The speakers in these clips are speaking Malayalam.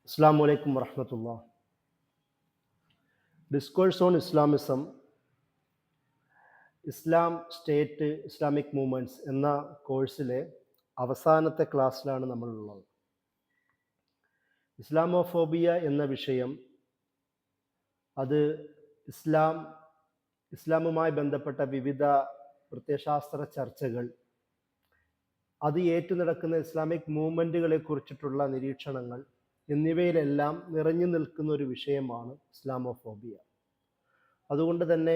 Assalamu alaikum warahmatullah. Discourse on Islamism, Islam state Islamic movements എന്ന കോഴ്സിലെ അവസാനത്തെ ക്ലാസ്സിലാണ് നമ്മളുള്ളത്. ഇസ്ലാമോഫോബിയ എന്ന വിഷയം അത് ഇസ്ലാമുമായി ബന്ധപ്പെട്ട വിവിധ പ്രത്യയശാസ്ത്ര ചർച്ചകൾ, അത് ഏറ്റുനടക്കുന്ന ഇസ്ലാമിക് മൂവ്മെൻറ്റുകളെ കുറിച്ചിട്ടുള്ള നിരീക്ഷണങ്ങൾ എന്നിവയിലെല്ലാം നിറഞ്ഞു നിൽക്കുന്ന ഒരു വിഷയമാണ് ഇസ്ലാമോഫോബിയ. അതുകൊണ്ട് തന്നെ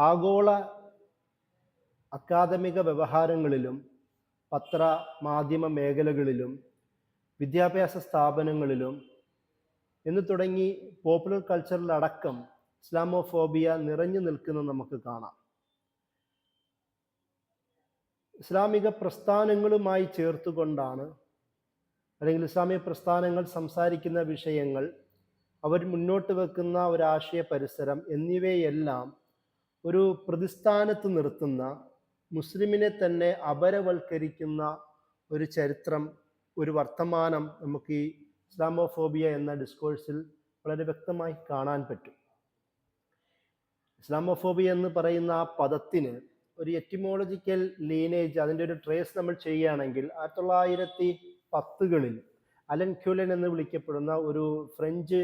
ആഗോള അക്കാദമിക വ്യവഹാരങ്ങളിലും പത്ര മാധ്യമ മേഖലകളിലും വിദ്യാഭ്യാസ സ്ഥാപനങ്ങളിലും എന്ന് തുടങ്ങി പോപ്പുലർ കൾച്ചറിലടക്കം ഇസ്ലാമോഫോബിയ നിറഞ്ഞു നിൽക്കുന്നത് നമുക്ക് കാണാം. ഇസ്ലാമിക പ്രസ്ഥാനങ്ങളുമായി ചേർത്തുകൊണ്ടാണ്, അല്ലെങ്കിൽ ഇസ്ലാമിക പ്രസ്ഥാനങ്ങൾ സംസാരിക്കുന്ന വിഷയങ്ങൾ, അവർ മുന്നോട്ട് വെക്കുന്ന ഒരാശയ പരിസരം എന്നിവയെല്ലാം ഒരു പ്രതിസ്ഥാനത്ത് നിർത്തുന്ന, മുസ്ലിമിനെ തന്നെ അപരവൽക്കരിക്കുന്ന ഒരു ചരിത്രം, ഒരു വർത്തമാനം നമുക്ക് ഈ ഇസ്ലാമോഫോബിയ എന്ന ഡിസ്കോഴ്സിൽ വളരെ വ്യക്തമായി കാണാൻ പറ്റും. ഇസ്ലാമോഫോബിയ എന്ന് പറയുന്ന ആ പദത്തിന് ഒരു എറ്റിമോളജിക്കൽ ലീനേജ്, അതിൻ്റെ ഒരു ട്രേസ് നമ്മൾ ചെയ്യുകയാണെങ്കിൽ 1910കളിൽ അലൻ ക്യൂലൻ എന്ന് വിളിക്കപ്പെടുന്ന ഒരു ഫ്രഞ്ച്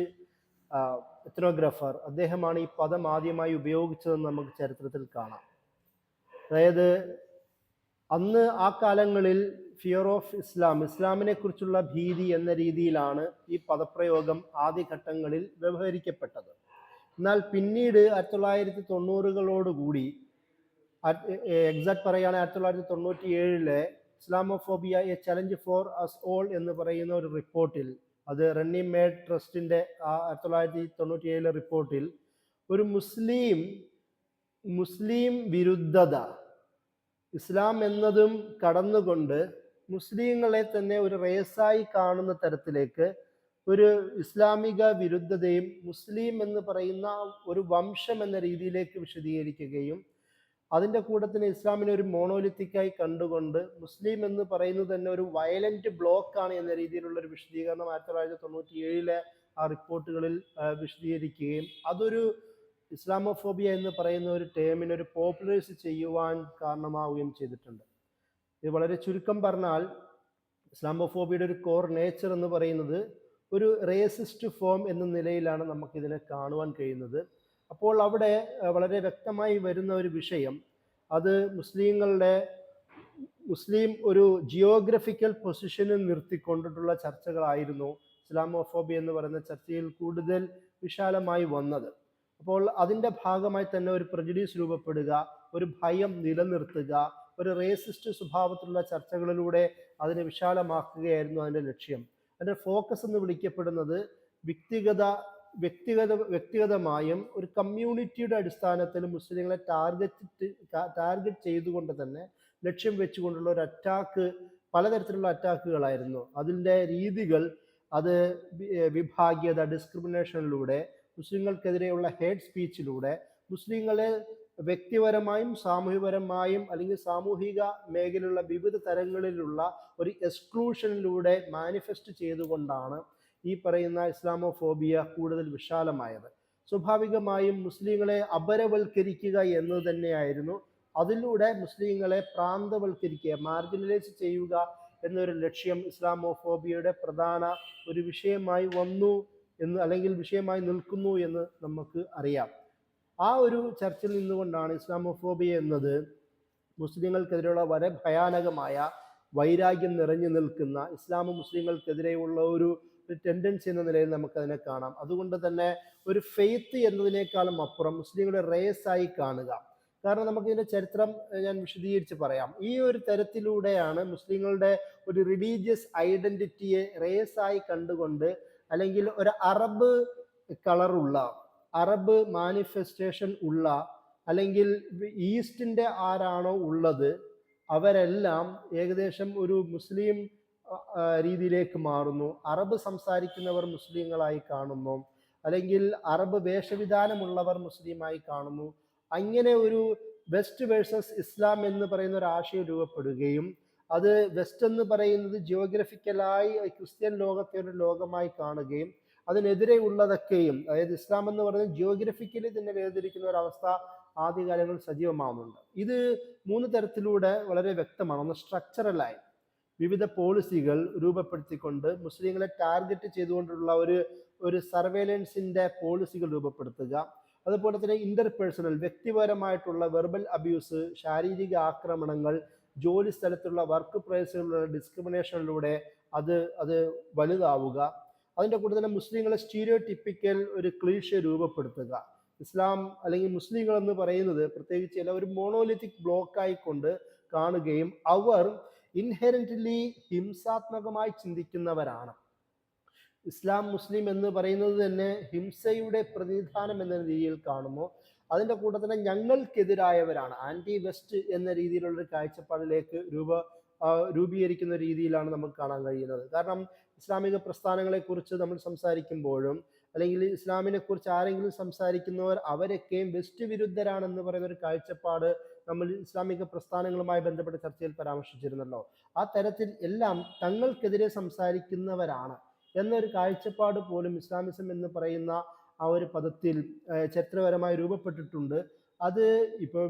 എത്നോഗ്രാഫർ, അദ്ദേഹമാണ് ഈ പദം ആദ്യമായി ഉപയോഗിച്ചതെന്ന് നമുക്ക് ചരിത്രത്തിൽ കാണാം. അതായത് അന്ന് ആ കാലങ്ങളിൽ ഫിയർ ഓഫ് ഇസ്ലാമിനെ കുറിച്ചുള്ള ഭീതി എന്ന രീതിയിലാണ് ഈ പദപ്രയോഗം ആദ്യഘട്ടങ്ങളിൽ വ്യവഹരിക്കപ്പെട്ടത്. എന്നാൽ പിന്നീട് 1990കളോടുകൂടി, എക്സാക്ട് പറയുകയാണെങ്കിൽ 1997 Islamophobia a challenge for us all എന്ന് പറയുന്ന ഒരു റിപ്പോർട്ടിൽ, അത് റണ്ണി മേഡ് ട്രസ്റ്റിൻ്റെ 1997 റിപ്പോർട്ടിൽ ഒരു മുസ്ലിം വിരുദ്ധത, ഇസ്ലാം എന്നതും കടന്നുകൊണ്ട് മുസ്ലിങ്ങളെ തന്നെ ഒരു റേസായി കാണുന്ന തരത്തിലേക്ക് ഒരു ഇസ്ലാമിക വിരുദ്ധതയും മുസ്ലിം എന്ന് പറയുന്ന ഒരു വംശം എന്ന രീതിയിലേക്ക് വിശദീകരിക്കുകയും, അതിൻ്റെ കൂട്ടത്തിന് ഇസ്ലാമിനെ ഒരു മോണോലിത്തിക്കായി കണ്ടുകൊണ്ട് മുസ്ലിം എന്ന് പറയുന്നത് തന്നെ ഒരു വയലന്റ് ബ്ലോക്കാണ് എന്ന രീതിയിലുള്ള ഒരു വിശദീകരണം 1997 ആ റിപ്പോർട്ടുകളിൽ വിശദീകരിക്കുകയും, അതൊരു ഇസ്ലാമോഫോബിയ എന്ന് പറയുന്ന ഒരു ടേമിനെ ഒരു പോപ്പുലറൈസ് ചെയ്യുവാൻ കാരണമാവുകയും ചെയ്തിട്ടുണ്ട്. ഇത് വളരെ ചുരുക്കം പറഞ്ഞാൽ ഇസ്ലാമോഫോബിയയുടെ ഒരു കോർ നേച്ചർ എന്ന് പറയുന്നത് ഒരു റേസിസ്റ്റ് ഫോം എന്ന നിലയിലാണ് നമുക്കിതിനെ കാണുവാൻ കഴിയുന്നത്. അപ്പോൾ അവിടെ വളരെ വ്യക്തമായി വരുന്ന ഒരു വിഷയം, അത് മുസ്ലിം ഒരു ജിയോഗ്രഫിക്കൽ പൊസിഷനിൽ നിർത്തിക്കൊണ്ടിട്ടുള്ള ചർച്ചകളായിരുന്നു ഇസ്ലാമോഫോബിയ എന്ന് പറയുന്ന ചർച്ചയിൽ കൂടുതൽ വിശാലമായി വന്നത്. അപ്പോൾ അതിൻ്റെ ഭാഗമായി തന്നെ ഒരു പ്രജുഡീസ് രൂപപ്പെടുക, ഒരു ഭയം നിലനിർത്തുക, ഒരു റേസിസ്റ്റ് സ്വഭാവത്തിലുള്ള ചർച്ചകളിലൂടെ അതിനെ വിശാലമാക്കുകയായിരുന്നു അതിൻ്റെ ലക്ഷ്യം. അതിൻ്റെ ഫോക്കസ് എന്ന് വിളിക്കപ്പെടുന്നത് വ്യക്തിഗതമായും ഒരു കമ്മ്യൂണിറ്റിയുടെ അടിസ്ഥാനത്തിൽ മുസ്ലിങ്ങളെ ടാർഗറ്റ് ചെയ്തുകൊണ്ട് തന്നെ ലക്ഷ്യം വെച്ചുകൊണ്ടുള്ള ഒരു അറ്റാക്ക്, പലതരത്തിലുള്ള അറ്റാക്കുകളായിരുന്നു. അതിൻ്റെ രീതികൾ, അത് വിഭാഗീയത, ഡിസ്ക്രിമിനേഷനിലൂടെ, മുസ്ലിങ്ങൾക്കെതിരെയുള്ള ഹേറ്റ് സ്പീച്ചിലൂടെ, മുസ്ലിങ്ങളെ വ്യക്തിപരമായും സാമൂഹികപരമായും അല്ലെങ്കിൽ സാമൂഹിക മേഖലയിലുള്ള വിവിധ തരങ്ങളിലുള്ള ഒരു എക്സ്ക്ലൂഷനിലൂടെ മാനിഫെസ്റ്റ് ചെയ്തുകൊണ്ടാണ് ഈ പറയുന്ന ഇസ്ലാമോഫോബിയ കൂടുതൽ വിശാലമായത്. സ്വാഭാവികമായും മുസ്ലിങ്ങളെ അപരവൽക്കരിക്കുക എന്ന് തന്നെയായിരുന്നു. അതിലൂടെ മുസ്ലിങ്ങളെ പ്രാന്തവൽക്കരിക്കുക, മാർജിനലൈസ് ചെയ്യുക എന്നൊരു ലക്ഷ്യം ഇസ്ലാമോഫോബിയയുടെ പ്രധാന ഒരു വിഷയമായി വന്നു എന്ന്, അല്ലെങ്കിൽ വിഷയമായി നിൽക്കുന്നു എന്ന് നമുക്ക് അറിയാം. ആ ഒരു ചർച്ചയിൽ നിന്നുകൊണ്ടാണ് ഇസ്ലാമോഫോബിയ എന്നത് മുസ്ലിങ്ങൾക്കെതിരെയുള്ള വളരെ ഭയാനകമായ വൈരാഗ്യം നിറഞ്ഞു നിൽക്കുന്ന, മുസ്ലിങ്ങൾക്കെതിരെയുള്ള ഒരു ടെൻഡൻസി എന്ന നിലയിൽ നമുക്കതിനെ കാണാം. അതുകൊണ്ട് തന്നെ ഒരു ഫെയ്ത്ത് എന്നതിനേക്കാളും അപ്പുറം മുസ്ലിങ്ങളുടെ റേസായി കാണുക. കാരണം നമുക്കിതിൻ്റെ ചരിത്രം ഞാൻ വിശദീകരിച്ച് പറയാം. ഈ ഒരു തരത്തിലൂടെയാണ് മുസ്ലിങ്ങളുടെ ഒരു റിലീജിയസ് ഐഡന്റിറ്റിയെ റേസായി കണ്ടുകൊണ്ട്, അല്ലെങ്കിൽ ഒരു അറബ് കളറുള്ള, അറബ് മാനിഫെസ്റ്റേഷൻ ഉള്ള, അല്ലെങ്കിൽ ഈസ്റ്റിൻ്റെ ആരാണോ ഉള്ളത് അവരെല്ലാം ഏകദേശം ഒരു മുസ്ലിം രീതിയിലേക്ക് മാറുന്നു. അറബ് സംസാരിക്കുന്നവർ മുസ്ലിങ്ങളായി കാണുന്നു, അല്ലെങ്കിൽ അറബ് വേഷവിധാനമുള്ളവർ മുസ്ലിമായി കാണുന്നു. അങ്ങനെ ഒരു വെസ്റ്റ് വേഴ്സസ് ഇസ്ലാം എന്ന് പറയുന്ന ഒരു ആശയം രൂപപ്പെടുകയും, അത് വെസ്റ്റ് എന്ന് പറയുന്നത് ജിയോഗ്രഫിക്കലായി ക്രിസ്ത്യൻ ലോകത്തെ ഒരു ലോകമായി കാണുകയും അതിനെതിരെ ഉള്ളതൊക്കെയും, അതായത് ഇസ്ലാം എന്ന് പറയുന്നത് ജിയോഗ്രഫിക്കലി തന്നെ വേർതിരിക്കുന്ന ഒരു അവസ്ഥ ആദ്യകാലങ്ങളിൽ സജീവമാവുന്നുണ്ട്. ഇത് മൂന്ന് തരത്തിലൂടെ വളരെ വ്യക്തമാണ്. ഒന്ന്, സ്ട്രക്ചറലായി വിവിധ പോളിസികൾ രൂപപ്പെടുത്തിക്കൊണ്ട് മുസ്ലിങ്ങളെ ടാർഗറ്റ് ചെയ്തുകൊണ്ടുള്ള ഒരു സർവേലൻസിന്റെ പോളിസികൾ രൂപപ്പെടുത്തുക. അതുപോലെ തന്നെ ഇന്റർപേഴ്സണൽ, വ്യക്തിപരമായിട്ടുള്ള വെർബൽ അബ്യൂസ്, ശാരീരിക ആക്രമണങ്ങൾ, ജോലി സ്ഥലത്തുള്ള വർക്ക് പ്രൈസുകളുടെ ഡിസ്ക്രിമിനേഷനിലൂടെ അത് വലുതാവുക. അതിൻ്റെ കൂടെ തന്നെ മുസ്ലിങ്ങളെ സ്റ്റീരിയോ ടിപ്പിക്കൽ ഒരു ക്ലീഷ രൂപപ്പെടുത്തുക. ഇസ്ലാം അല്ലെങ്കിൽ മുസ്ലിങ്ങൾ എന്ന് പറയുന്നത് പ്രത്യേകിച്ച് ചില ഒരു മോണോലിത്തിക് ബ്ലോക്കായിക്കൊണ്ട് കാണുകയും അവർ ഇൻഹെറന്റ്ലി ഹിംസാത്മകമായി ചിന്തിക്കുന്നവരാണ്. ഇസ്ലാം മുസ്ലിം എന്ന് പറയുന്നത് തന്നെ ഹിംസയുടെ പ്രതിനിധാനം എന്ന രീതിയിൽ കാണുന്നു. അതിൻ്റെ കൂടെ തന്നെ ഞങ്ങൾക്കെതിരായവരാണ്, ആന്റി വെസ്റ്റ് എന്ന രീതിയിലുള്ളൊരു കാഴ്ചപ്പാടിലേക്ക് രൂപീകരിക്കുന്ന രീതിയിലാണ് നമുക്ക് കാണാൻ കഴിയുന്നത്. കാരണം ഇസ്ലാമിക പ്രസ്ഥാനങ്ങളെക്കുറിച്ച് നമ്മൾ സംസാരിക്കുമ്പോഴും അല്ലെങ്കിൽ ഇസ്ലാമിനെ കുറിച്ച് ആരെങ്കിലും സംസാരിക്കുന്നവർ അവരൊക്കെയും വെസ്റ്റ് വിരുദ്ധരാണെന്ന് പറയുന്ന ഒരു കാഴ്ചപ്പാട് നമ്മൾ ഇസ്ലാമിക പ്രസ്ഥാനങ്ങളുമായി ബന്ധപ്പെട്ട ചർച്ചയിൽ പരാമർശിച്ചിരുന്നല്ലോ. ആ തരത്തിൽ എല്ലാം തങ്ങൾക്കെതിരെ സംസാരിക്കുന്നവരാണ് എന്നൊരു കാഴ്ചപ്പാട് പോലും ഇസ്ലാമിസം എന്ന് പറയുന്ന ആ ഒരു പദത്തിൽ ചരിത്രപരമായി രൂപപ്പെട്ടിട്ടുണ്ട്. അത് ഇപ്പോൾ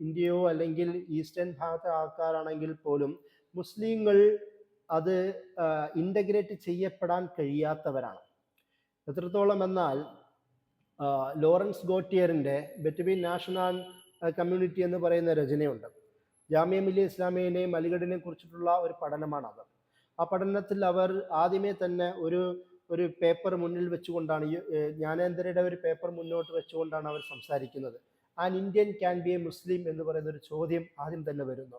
ഇന്ത്യയോ അല്ലെങ്കിൽ ഈസ്റ്റേൺ ഭാഗത്തെ ആൾക്കാരാണെങ്കിൽ പോലും മുസ്ലിങ്ങൾ അത് ഇൻ്റഗ്രേറ്റ് ചെയ്യപ്പെടാൻ കഴിയാത്തവരാണ്. എത്രത്തോളം എന്നാൽ ലോറൻസ് ഗോട്ടിയറിൻ്റെ ബെറ്റ്വീൻ നാഷൻ ആൻഡ് കമ്മ്യൂണിറ്റി എന്ന് പറയുന്ന രചനയുണ്ട്. ജാമിയ മില്ലിയ ഇസ്ലാമിയനെയും അലിഗഡിനെ കുറിച്ചിട്ടുള്ള ഒരു പഠനമാണത്. ആ പഠനത്തിൽ അവർ ആദ്യമേ തന്നെ ഒരു പേപ്പർ മുന്നിൽ വെച്ചുകൊണ്ടാണ്, ജ്ഞാനേന്ദ്രയുടെ ഒരു പേപ്പർ മുന്നോട്ട് വെച്ചുകൊണ്ടാണ് അവർ സംസാരിക്കുന്നത്. An Indian can be a Muslim എന്ന് പറയുന്ന ഒരു ചോദ്യം ആദ്യം തന്നെ വരുന്നു.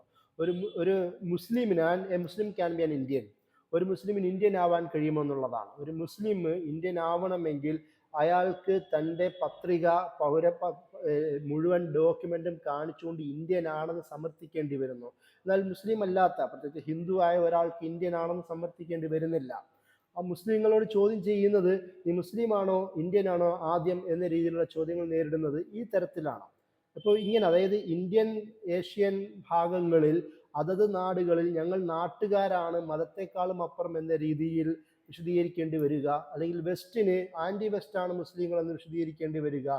ഒരു മുസ്ലിമിന്, a Muslim can be an Indian, ഒരു മുസ്ലിമിന് ഇന്ത്യൻ ആവാൻ കഴിയുമെന്നുള്ളതാണ്. ഒരു മുസ്ലിം ഇന്ത്യൻ ആവണമെങ്കിൽ അയാൾക്ക് തൻ്റെ പത്രിക മുഴുവൻ ഡോക്യുമെന്റും കാണിച്ചുകൊണ്ട് ഇന്ത്യൻ ആണെന്ന് സമർത്ഥിക്കേണ്ടി വരുന്നു. എന്നാൽ മുസ്ലിം അല്ലാത്ത, പ്രത്യേകിച്ച് ഹിന്ദു ആയ ഒരാൾക്ക് ഇന്ത്യൻ ആണെന്ന് സമർത്ഥിക്കേണ്ടി വരുന്നില്ല. ആ മുസ്ലിങ്ങളോട് ചോദ്യം ചെയ്യുന്നത് നീ മുസ്ലിം ആണോ ഇന്ത്യൻ ആണോ ആദ്യം എന്ന രീതിയിലുള്ള ചോദ്യങ്ങൾ നേരിടുന്നത് ഈ തരത്തിലാണ്. അപ്പോൾ ഇങ്ങനെ, അതായത് ഇന്ത്യൻ ഏഷ്യൻ ഭാഗങ്ങളിൽ അതത് നാടുകളിൽ ഞങ്ങൾ നാട്ടുകാരാണ്, മതത്തെക്കാളും അപ്പുറം എന്ന രീതിയിൽ വിശദീകരിക്കേണ്ടി വരിക, അല്ലെങ്കിൽ വെസ്റ്റിന് ആന്റി വെസ്റ്റ് ആണ് മുസ്ലിങ്ങൾ എന്ന് വിശദീകരിക്കേണ്ടി വരിക,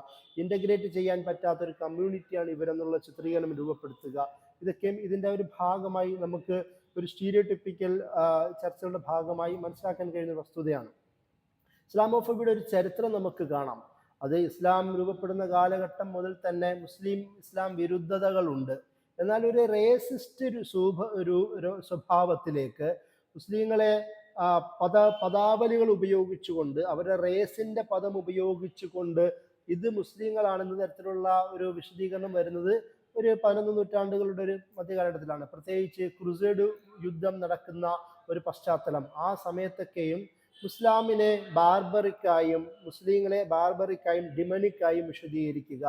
ഇൻ്റഗ്രേറ്റ് ചെയ്യാൻ പറ്റാത്തൊരു കമ്മ്യൂണിറ്റിയാണ് ഇവരെന്നുള്ള ചിത്രീകരണം രൂപപ്പെടുത്തുക. ഇതൊക്കെ ഇതിൻ്റെ ഒരു ഭാഗമായി നമുക്ക് ഒരു സ്റ്റീരിയോടിപ്പിക്കൽ ചർച്ചകളുടെ ഭാഗമായി മനസ്സിലാക്കാൻ കഴിയുന്ന വസ്തുതയാണ്. ഇസ്ലാമോഫോബിയുടെ ഒരു ചരിത്രം നമുക്ക് കാണാം. അത് ഇസ്ലാം രൂപപ്പെടുന്ന കാലഘട്ടം മുതൽ തന്നെ ഇസ്ലാം വിരുദ്ധതകളുണ്ട്. എന്നാൽ ഒരു റേസിസ്റ്റ് ഒരു സ്വഭാവത്തിലേക്ക് മുസ്ലിങ്ങളെ പദാവലികൾ ഉപയോഗിച്ചുകൊണ്ട്, അവരുടെ റേസിന്റെ പദം ഉപയോഗിച്ചുകൊണ്ട് ഇത് മുസ്ലിങ്ങളാണെന്ന തരത്തിലുള്ള ഒരു വിശദീകരണം വരുന്നത് ഒരു 11 നൂറ്റാണ്ടുകളുടെ ഒരു മധ്യകാലഘട്ടത്തിലാണ്. പ്രത്യേകിച്ച് ക്രുസേഡ് യുദ്ധം നടക്കുന്ന ഒരു പശ്ചാത്തലം. ആ സമയത്തൊക്കെയും ഇസ്ലാമിനെ ബാർബറിക്കായും മുസ്ലിങ്ങളെ ബാർബറിക്കായും ഡിമണിക്കായും വിശദീകരിക്കുക,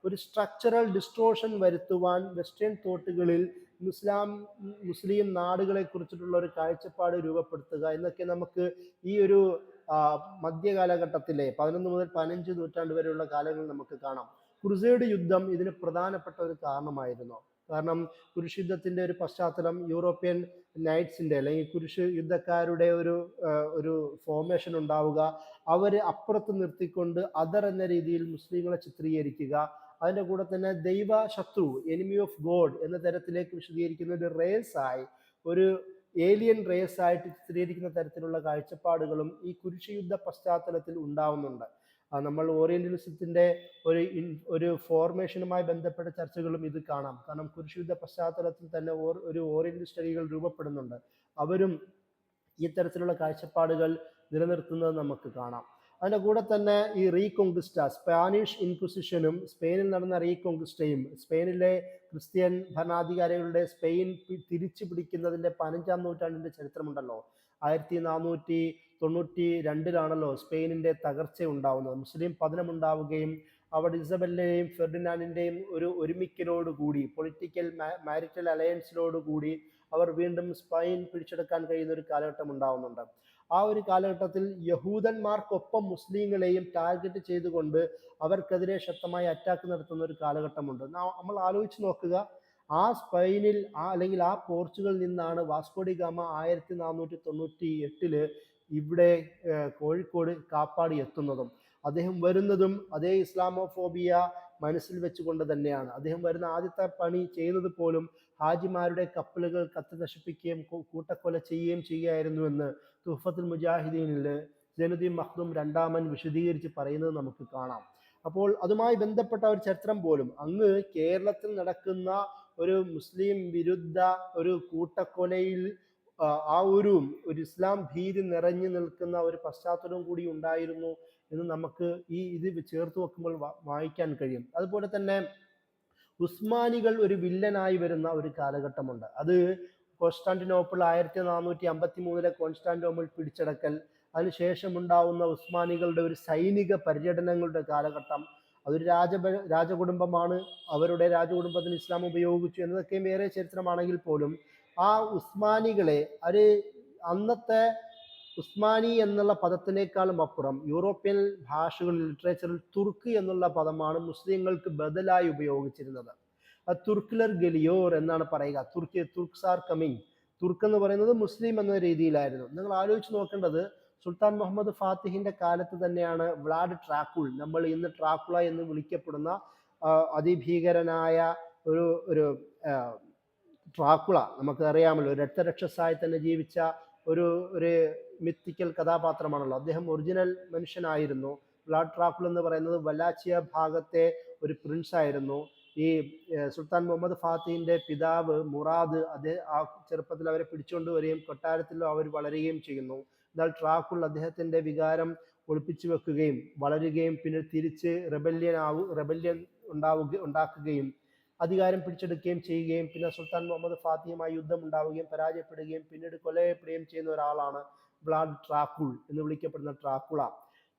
ഒരു സ്ട്രക്ചറൽ ഡിസ്ട്രോഷൻ വരുത്തുവാൻ വെസ്റ്റേൺ തോട്ടുകളിൽ മുസ്ലിം നാടുകളെ കുറിച്ചിട്ടുള്ള ഒരു കാഴ്ചപ്പാട് രൂപപ്പെടുത്തുക എന്നൊക്കെ നമുക്ക് ഈ ഒരു മധ്യകാലഘട്ടത്തിലെ 11 മുതൽ 15 നൂറ്റാണ്ട് വരെയുള്ള കാലങ്ങളിൽ നമുക്ക് കാണാം. ക്രുസേഡ് യുദ്ധം ഇതിന് പ്രധാനപ്പെട്ട ഒരു കാരണമായിരുന്നു. കാരണം കുരിശ് യുദ്ധത്തിന്റെ ഒരു പശ്ചാത്തലം യൂറോപ്യൻ നൈറ്റ്സിന്റെ അല്ലെങ്കിൽ കുരിശ് യുദ്ധക്കാരുടെ ഒരു ഫോർമേഷൻ ഉണ്ടാവുക, അവര് അപ്പുറത്ത് നിർത്തിക്കൊണ്ട് അതർ എന്ന രീതിയിൽ മുസ്ലിങ്ങളെ ചിത്രീകരിക്കുക, അതിൻ്റെ കൂടെ തന്നെ ദൈവ ശത്രു, എനിമി ഓഫ് ഗോഡ് എന്ന തരത്തിലേക്ക് വിശദീകരിക്കുന്ന ഒരു റേസായി, ഒരു ഏലിയൻ റേസ് ആയിട്ട് ചിത്രീകരിക്കുന്ന തരത്തിലുള്ള കാഴ്ചപ്പാടുകളും ഈ കുരിശുയുദ്ധ പശ്ചാത്തലത്തിൽ ഉണ്ടാവുന്നുണ്ട്. നമ്മൾ ഓറിയന്റലിസത്തിന്റെ ഒരു ഫോർമേഷനുമായി ബന്ധപ്പെട്ട ചർച്ചകളും ഇത് കാണാം. കാരണം കുരിശുയുദ്ധ പശ്ചാത്തലത്തിൽ തന്നെ ഒരു ഓറിയന്റൽ സ്റ്റഡികൾ രൂപപ്പെടുന്നുണ്ട്. അവരും ഈ തരത്തിലുള്ള കാഴ്ചപ്പാടുകൾ നിലനിർത്തുന്നത് നമുക്ക് കാണാം. അതിൻ്റെ കൂടെ തന്നെ ഈ റീകോൺക്വിസ്റ്റ, സ്പാനിഷ് ഇൻക്വിസിഷനും സ്പെയിനിൽ നടന്ന റീകോൺക്വിസ്റ്റയും, സ്പെയിനിലെ ക്രിസ്ത്യൻ ഭരണാധികാരികളുടെ സ്പെയിൻ തിരിച്ചു പിടിക്കുന്നതിൻ്റെ 15-ാം നൂറ്റാണ്ടിൻ്റെ ചരിത്രമുണ്ടല്ലോ. 1492 സ്പെയിനിൻ്റെ തകർച്ച ഉണ്ടാവുന്നത്. മുസ്ലിം പതനമുണ്ടാവുകയും അവിടെ ഇസബെല്ലയും ഫെർഡിനാൻഡിൻ്റെയും ഒരു ഒരുമിക്കലോടുകൂടി, പൊളിറ്റിക്കൽ മാരിറ്റൽ അലയൻസിലോടുകൂടി അവർ വീണ്ടും സ്പെയിൻ പിടിച്ചെടുക്കാൻ കഴിയുന്ന ഒരു കാലഘട്ടം ഉണ്ടാവുന്നുണ്ട്. ആ ഒരു കാലഘട്ടത്തിൽ യഹൂദന്മാർക്കൊപ്പം മുസ്ലിങ്ങളെയും ടാർഗറ്റ് ചെയ്തുകൊണ്ട് അവർക്കെതിരെ ശക്തമായി അറ്റാക്ക് നടത്തുന്ന ഒരു കാലഘട്ടമുണ്ട്. നമ്മൾ ആലോചിച്ച് നോക്കുക, അല്ലെങ്കിൽ ആ പോർച്ചുഗലിൽ നിന്നാണ് വാസ്കോഡി ഗാമ 1498 ഇവിടെ കോഴിക്കോട് കാപ്പാട് എത്തുന്നതും. അദ്ദേഹം വരുന്നതും അതേ ഇസ്ലാമോഫോബിയ മനസ്സിൽ വെച്ചുകൊണ്ട് തന്നെയാണ്. അദ്ദേഹം വരുന്ന ആദ്യത്തെ പണി ചെയ്യുന്നത് പോലും ഹാജിമാരുടെ കപ്പലുകൾ കത്തി നശിപ്പിക്കുകയും കൂട്ടക്കൊല ചെയ്യുകയും ചെയ്യുകയായിരുന്നുവെന്ന് തുഹഫത്തുൽ മുജാഹിദീനിൽ സൈനുദ്ദീൻ മഖ്ദൂം രണ്ടാമൻ വിശദീകരിച്ച് പറയുന്നത് നമുക്ക് കാണാം. അപ്പോൾ അതുമായി ബന്ധപ്പെട്ട ഒരു ചരിത്രം പോലും അങ്ങ് കേരളത്തിൽ നടക്കുന്ന ഒരു മുസ്ലിം വിരുദ്ധ ഒരു കൂട്ടക്കൊലയിൽ ആ ഒരു ഇസ്ലാം ഭീതി നിറഞ്ഞു നിൽക്കുന്ന ഒരു പശ്ചാത്തലവും കൂടി ഉണ്ടായിരുന്നു എന്ന് നമുക്ക് ഇത് ചേർത്ത് വെക്കുമ്പോൾ വായിക്കാൻ കഴിയും. അതുപോലെ തന്നെ ഉസ്മാനികൾ ഒരു വില്ലനായി വരുന്ന ഒരു കാലഘട്ടമുണ്ട്. അത് കോൺസ്റ്റാന്റിനോപ്പിൾ 1453 കോൺസ്റ്റാന്റിനോപ്പിൾ പിടിച്ചടക്കൽ, അതിനുശേഷം ഉണ്ടാവുന്ന ഉസ്മാനികളുടെ ഒരു സൈനിക പര്യടനങ്ങളുടെ കാലഘട്ടം. അതൊരു രാജകുടുംബമാണ്, അവരുടെ രാജകുടുംബത്തിന് ഇസ്ലാം ഉപയോഗിച്ചു എന്നതൊക്കെ വേറെ ചരിത്രമാണെങ്കിൽ പോലും ആ ഉസ്മാനികളെ അന്നത്തെ ഉസ്മാനി എന്നുള്ള പദത്തിനേക്കാളും അപ്പുറം യൂറോപ്യൻ ഭാഷകളിൽ ലിറ്ററേച്ചറിൽ തുർക്ക് എന്നുള്ള പദമാണ് മുസ്ലിങ്ങൾക്ക് ബദലായി ഉപയോഗിച്ചിരുന്നത്. തുർക്കിലർ ഗലിയോർ എന്നാണ് പറയുക. തുർക്ക്സ് ആർ കമ്മിങ്. തുർക്ക് എന്ന് പറയുന്നത് മുസ്ലിം എന്ന രീതിയിലായിരുന്നു. നിങ്ങൾ ആലോചിച്ച് നോക്കേണ്ടത് സുൽത്താൻ മുഹമ്മദ് ഫാത്തിഹിന്റെ കാലത്ത് തന്നെയാണ് വ്ലാഡ് ട്രാക്കുൾ, നമ്മൾ ഇന്ന് ട്രാക്കുള എന്ന് വിളിക്കപ്പെടുന്ന അതിഭീകരനായ ഒരു ട്രാക്കുള, നമുക്ക് അറിയാമല്ലോ, രക്തരക്ഷസായി തന്നെ ജീവിച്ച ഒരു മിത്തിക്കൽ കഥാപാത്രമാണല്ലോ. അദ്ദേഹം ഒറിജിനൽ മനുഷ്യനായിരുന്നു. വ്ലാഡ് ട്രാക്കുൾ എന്ന് പറയുന്നത് വലാച്ചിയ ഭാഗത്തെ ഒരു പ്രിൻസ് ആയിരുന്നു. ഈ സുൽത്താൻ മുഹമ്മദ് ഫാത്തിഹിന്റെ പിതാവ് മുറാദ് ആ ചെറുപ്പത്തിൽ അവരെ പിടിച്ചുകൊണ്ടുവരികയും കൊട്ടാരത്തിൽ അവർ വളരുകയും ചെയ്യുന്നു. എന്നാൽ ട്രാക്കുൾ അദ്ദേഹത്തിന്റെ വികാരം ഒളിപ്പിച്ചു വെക്കുകയും വളരുകയും പിന്നെ തിരിച്ച് റെബല്യൻ ഉണ്ടാക്കുകയും അധികാരം പിടിച്ചെടുക്കുകയും ചെയ്യുകയും പിന്നെ സുൽത്താൻ മുഹമ്മദ് ഫാത്തിഹുമായി യുദ്ധം ഉണ്ടാവുകയും പരാജയപ്പെടുകയും പിന്നീട് കൊലയപ്പെടുകയും ചെയ്യുന്ന ഒരാളാണ് വ്ലാഡ് ട്രാക്കുൾ എന്ന് വിളിക്കപ്പെടുന്ന ട്രാക്കുള.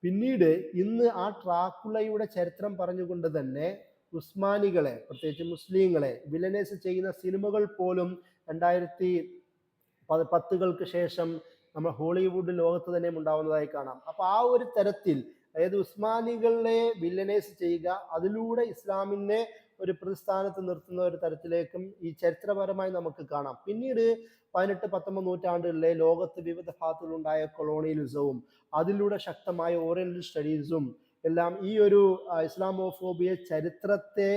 പിന്നീട് ഇന്ന് ആ ട്രാക്കുളയുടെ ചരിത്രം പറഞ്ഞുകൊണ്ട് തന്നെ ഉസ്മാനികളെ, പ്രത്യേകിച്ച് മുസ്ലിങ്ങളെ വില്ലനൈസ് ചെയ്യുന്ന സിനിമകൾ പോലും 2010 ശേഷം നമ്മൾ ഹോളിവുഡ് ലോകത്ത് തന്നെ ഉണ്ടാവുന്നതായി കാണാം. അപ്പൊ ആ ഒരു തരത്തിൽ, അതായത് ഉസ്മാനികളെ വില്ലനൈസ് ചെയ്യുക, അതിലൂടെ ഇസ്ലാമിനെ ഒരു പ്രതിസ്ഥാനത്ത് നിർത്തുന്ന ഒരു തരത്തിലേക്കും ഈ ചരിത്രപരമായി നമുക്ക് കാണാം. പിന്നീട് 18-19 നൂറ്റാണ്ടുകളിലെ ലോകത്ത് വിവിധ ഭാഗത്തുകളുണ്ടായ കൊളോണിയലിസവും അതിലൂടെ ശക്തമായ ഓറിയന്റൽ സ്റ്റഡീസും എല്ലാം ഈ ഒരു ഇസ്ലാമോഫോബിയ ചരിത്രത്തെ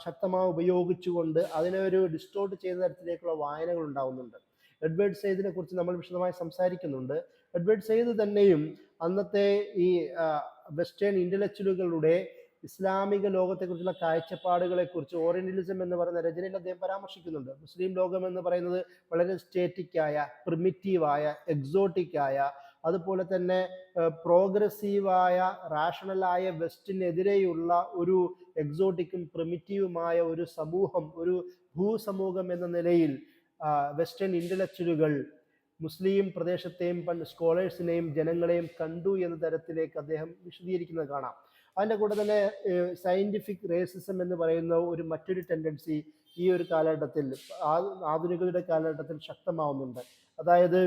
ശക്തമായി ഉപയോഗിച്ചുകൊണ്ട് അതിനെ ഒരു ഡിസ്റ്റോർട്ട് ചെയ്യുന്ന തരത്തിലേക്കുള്ള വായനകൾ ഉണ്ടാവുന്നുണ്ട്. എഡ്വേർഡ് സെയ്ദിനെ കുറിച്ച് നമ്മൾ വിശദമായി സംസാരിക്കുന്നുണ്ട്. എഡ്വേർഡ് സെയ്ദ് തന്നെയും അന്നത്തെ ഈ വെസ്റ്റേൺ ഇന്റലക്ച്വലുകളുടെ ഇസ്ലാമിക ലോകത്തെക്കുറിച്ചുള്ള കാഴ്ചപ്പാടുകളെക്കുറിച്ച് ഓറിയന്റലിസം എന്ന് പറയുന്ന രചനയിൽ അദ്ദേഹം പരാമർശിക്കുന്നുണ്ട്. മുസ്ലിം ലോകം എന്ന് പറയുന്നത് വളരെ സ്റ്റേറ്റിക്കായ, പ്രിമിറ്റീവായ, എക്സോട്ടിക്കായ, അതുപോലെ തന്നെ പ്രോഗ്രസീവായ, റാഷണലായ വെസ്റ്റിനെതിരെയുള്ള ഒരു എക്സോട്ടിക്കും പ്രിമിറ്റീവുമായ ഒരു സമൂഹം, ഒരു ഭൂസമൂഹം എന്ന നിലയിൽ വെസ്റ്റേൺ ഇന്റലക്ച്വലുകൾ മുസ്ലിം പ്രദേശത്തെയും സ്കോളേഴ്സിനെയും ജനങ്ങളെയും കണ്ടു എന്ന തരത്തിലേക്ക് അദ്ദേഹം വിശദീകരിക്കുന്നത് കാണാം. അതിൻ്റെ കൂടെ തന്നെ സയന്റിഫിക് റേസിസം എന്ന് പറയുന്ന മറ്റൊരു ടെൻഡൻസി ഈ ഒരു കാലഘട്ടത്തിൽ, ആധുനികതയുടെ കാലഘട്ടത്തിൽ ശക്തമാവുന്നുണ്ട്. അതായത്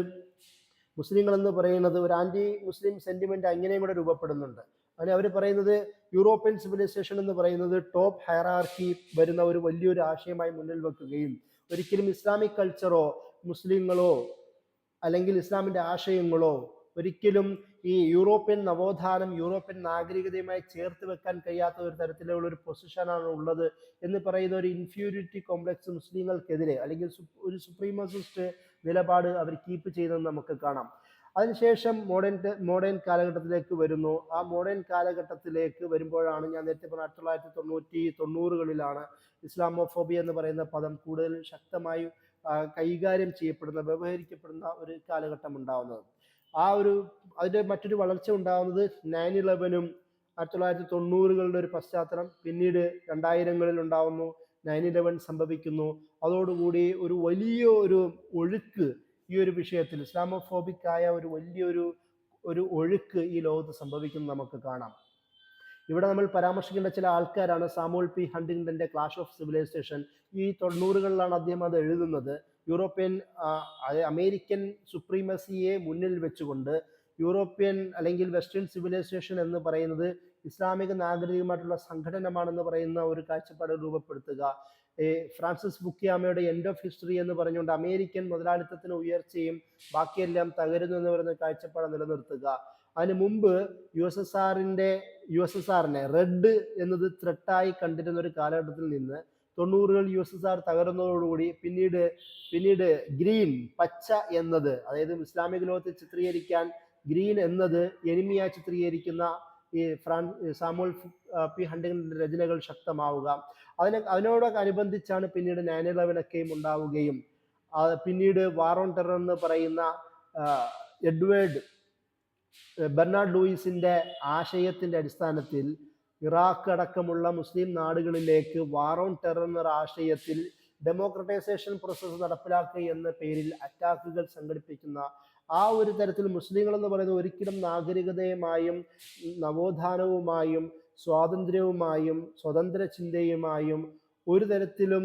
മുസ്ലിങ്ങൾ എന്ന് പറയുന്നത് ഒരു ആന്റി മുസ്ലിം സെന്റിമെന്റ് അങ്ങനെയും കൂടെ രൂപപ്പെടുന്നുണ്ട്. അങ്ങനെ അവർ പറയുന്നത് യൂറോപ്യൻ സിവിലൈസേഷൻ എന്ന് പറയുന്നത് ടോപ്പ് ഹയറാർക്കി വരുന്ന ഒരു വലിയൊരു ആശയമായി മുന്നിൽ വെക്കുകയും ഒരിക്കലും ഇസ്ലാമിക് കൾച്ചറോ മുസ്ലിങ്ങളോ അല്ലെങ്കിൽ ഇസ്ലാമിന്റെ ആശയങ്ങളോ ഒരിക്കലും ഈ യൂറോപ്യൻ നവോത്ഥാനം, യൂറോപ്യൻ നാഗരികതയുമായി ചേർത്ത് വെക്കാൻ കഴിയാത്ത ഒരു തരത്തിലുള്ള ഒരു പൊസിഷനാണ് ഉള്ളത് എന്ന് പറയുന്ന ഒരു ഇൻഫീരിയോറിറ്റി കോംപ്ലക്സ് മുസ്ലിങ്ങൾക്കെതിരെ അല്ലെങ്കിൽ ഒരു സുപ്രീമസിസ്റ്റ് നിലപാട് അവർ കീപ്പ് ചെയ്തെന്ന് നമുക്ക് കാണാം. അതിനുശേഷം മോഡേൺ കാലഘട്ടത്തിലേക്ക് വരുന്നു. ആ മോഡേൺ കാലഘട്ടത്തിലേക്ക് വരുമ്പോഴാണ് ഞാൻ നേരത്തെ പറഞ്ഞ 1990-കളിലാണ് ഇസ്ലാമോഫോബിയ എന്ന് പറയുന്ന പദം കൂടുതൽ ശക്തമായി കൈകാര്യം ചെയ്യപ്പെടുന്ന, വ്യവഹരിക്കപ്പെടുന്ന ഒരു കാലഘട്ടം ഉണ്ടാവുന്നത്. അതിൻ്റെ മറ്റൊരു വളർച്ച ഉണ്ടാകുന്നത് 9/11 1990-കളുടെ ഒരു പശ്ചാത്തലം, പിന്നീട് 2000-കളിൽ ഉണ്ടാവുന്നു, 9/11 സംഭവിക്കുന്നു. അതോടുകൂടി ഒരു വലിയ ഒഴുക്ക് ഈ ഒരു വിഷയത്തിൽ, ഇസ്ലാമോഫോബിക്കായ വലിയൊരു ഒഴുക്ക് ഈ ലോകത്ത് സംഭവിക്കുന്നത് നമുക്ക് കാണാം. ഇവിടെ നമ്മൾ പരാമർശിക്കേണ്ട ചില ആൾക്കാരാണ് സാമുവൽ പി ഹണ്ടിങ്ടന്റെ ക്ലാഷ് ഓഫ് സിവിലൈസേഷൻ. ഈ 90-കളിലാണ് അദ്ദേഹം അത് എഴുതുന്നത്. അമേരിക്കൻ സുപ്രീമസിയെ മുന്നിൽ വെച്ചുകൊണ്ട് യൂറോപ്യൻ അല്ലെങ്കിൽ വെസ്റ്റേൺ സിവിലൈസേഷൻ എന്ന് പറയുന്നത് ഇസ്ലാമിക നാഗരികമായിട്ടുള്ള സംഘടനമാണെന്ന് പറയുന്ന ഒരു കാഴ്ചപ്പാട് രൂപപ്പെടുത്തുക. ഫ്രാൻസിസ് ഫുക്കിയാമയുടെ എൻഡ് ഓഫ് ഹിസ്റ്ററി എന്ന് പറഞ്ഞുകൊണ്ട് അമേരിക്കൻ മുതലാളിത്തത്തിന് ഉയർച്ചയും ബാക്കിയെല്ലാം തകരുന്നു എന്ന് പറയുന്ന കാഴ്ചപ്പാട് നിലനിർത്തുക. അതിന് മുമ്പ് യു എസ് എസ് ആറിനെ റെഡ് എന്നത് ത്രെട്ടായി കണ്ടിരുന്ന ഒരു കാലഘട്ടത്തിൽ നിന്ന് 90-കൾ USSR തകരുന്നതോടുകൂടി പിന്നീട് ഗ്രീൻ, പച്ച എന്നത്, അതായത് ഇസ്ലാമിക ലോകത്തെ ചിത്രീകരിക്കാൻ ഗ്രീൻ എന്നത് എനിമിയായി ചിത്രീകരിക്കുന്ന ഈ സാമുവൽ പി ഹണ്ടിങ്ങിന്റെ രചനകൾ ശക്തമാവുക. അതിനോടൊക്കെ അനുബന്ധിച്ചാണ് പിന്നീട് 9/11 ഒക്കെയും ഉണ്ടാവുകയും പിന്നീട് വാർ ഓൺ ടെറർ എന്ന് പറയുന്ന എഡ്വേർഡ് ബെർണാഡ് ലൂയിസിന്റെ ആശയത്തിന്റെ അടിസ്ഥാനത്തിൽ ഇറാഖ് അടക്കമുള്ള മുസ്ലിം നാടുകളിലേക്ക് വാർ ഓൺ ടെറർ എന്ന ആശയത്തിൽ ഡെമോക്രറ്റൈസേഷൻ പ്രോസസ്സ് നടപ്പിലാക്കുക എന്ന പേരിൽ അറ്റാക്കുകൾ സംഘടിപ്പിക്കുന്ന ആ ഒരു തരത്തിൽ മുസ്ലിങ്ങൾ എന്ന് പറയുന്നത് ഒരിക്കലും നാഗരികതയുമായും നവോത്ഥാനവുമായും സ്വാതന്ത്ര്യവുമായും സ്വതന്ത്ര ചിന്തയുമായും ഒരു തരത്തിലും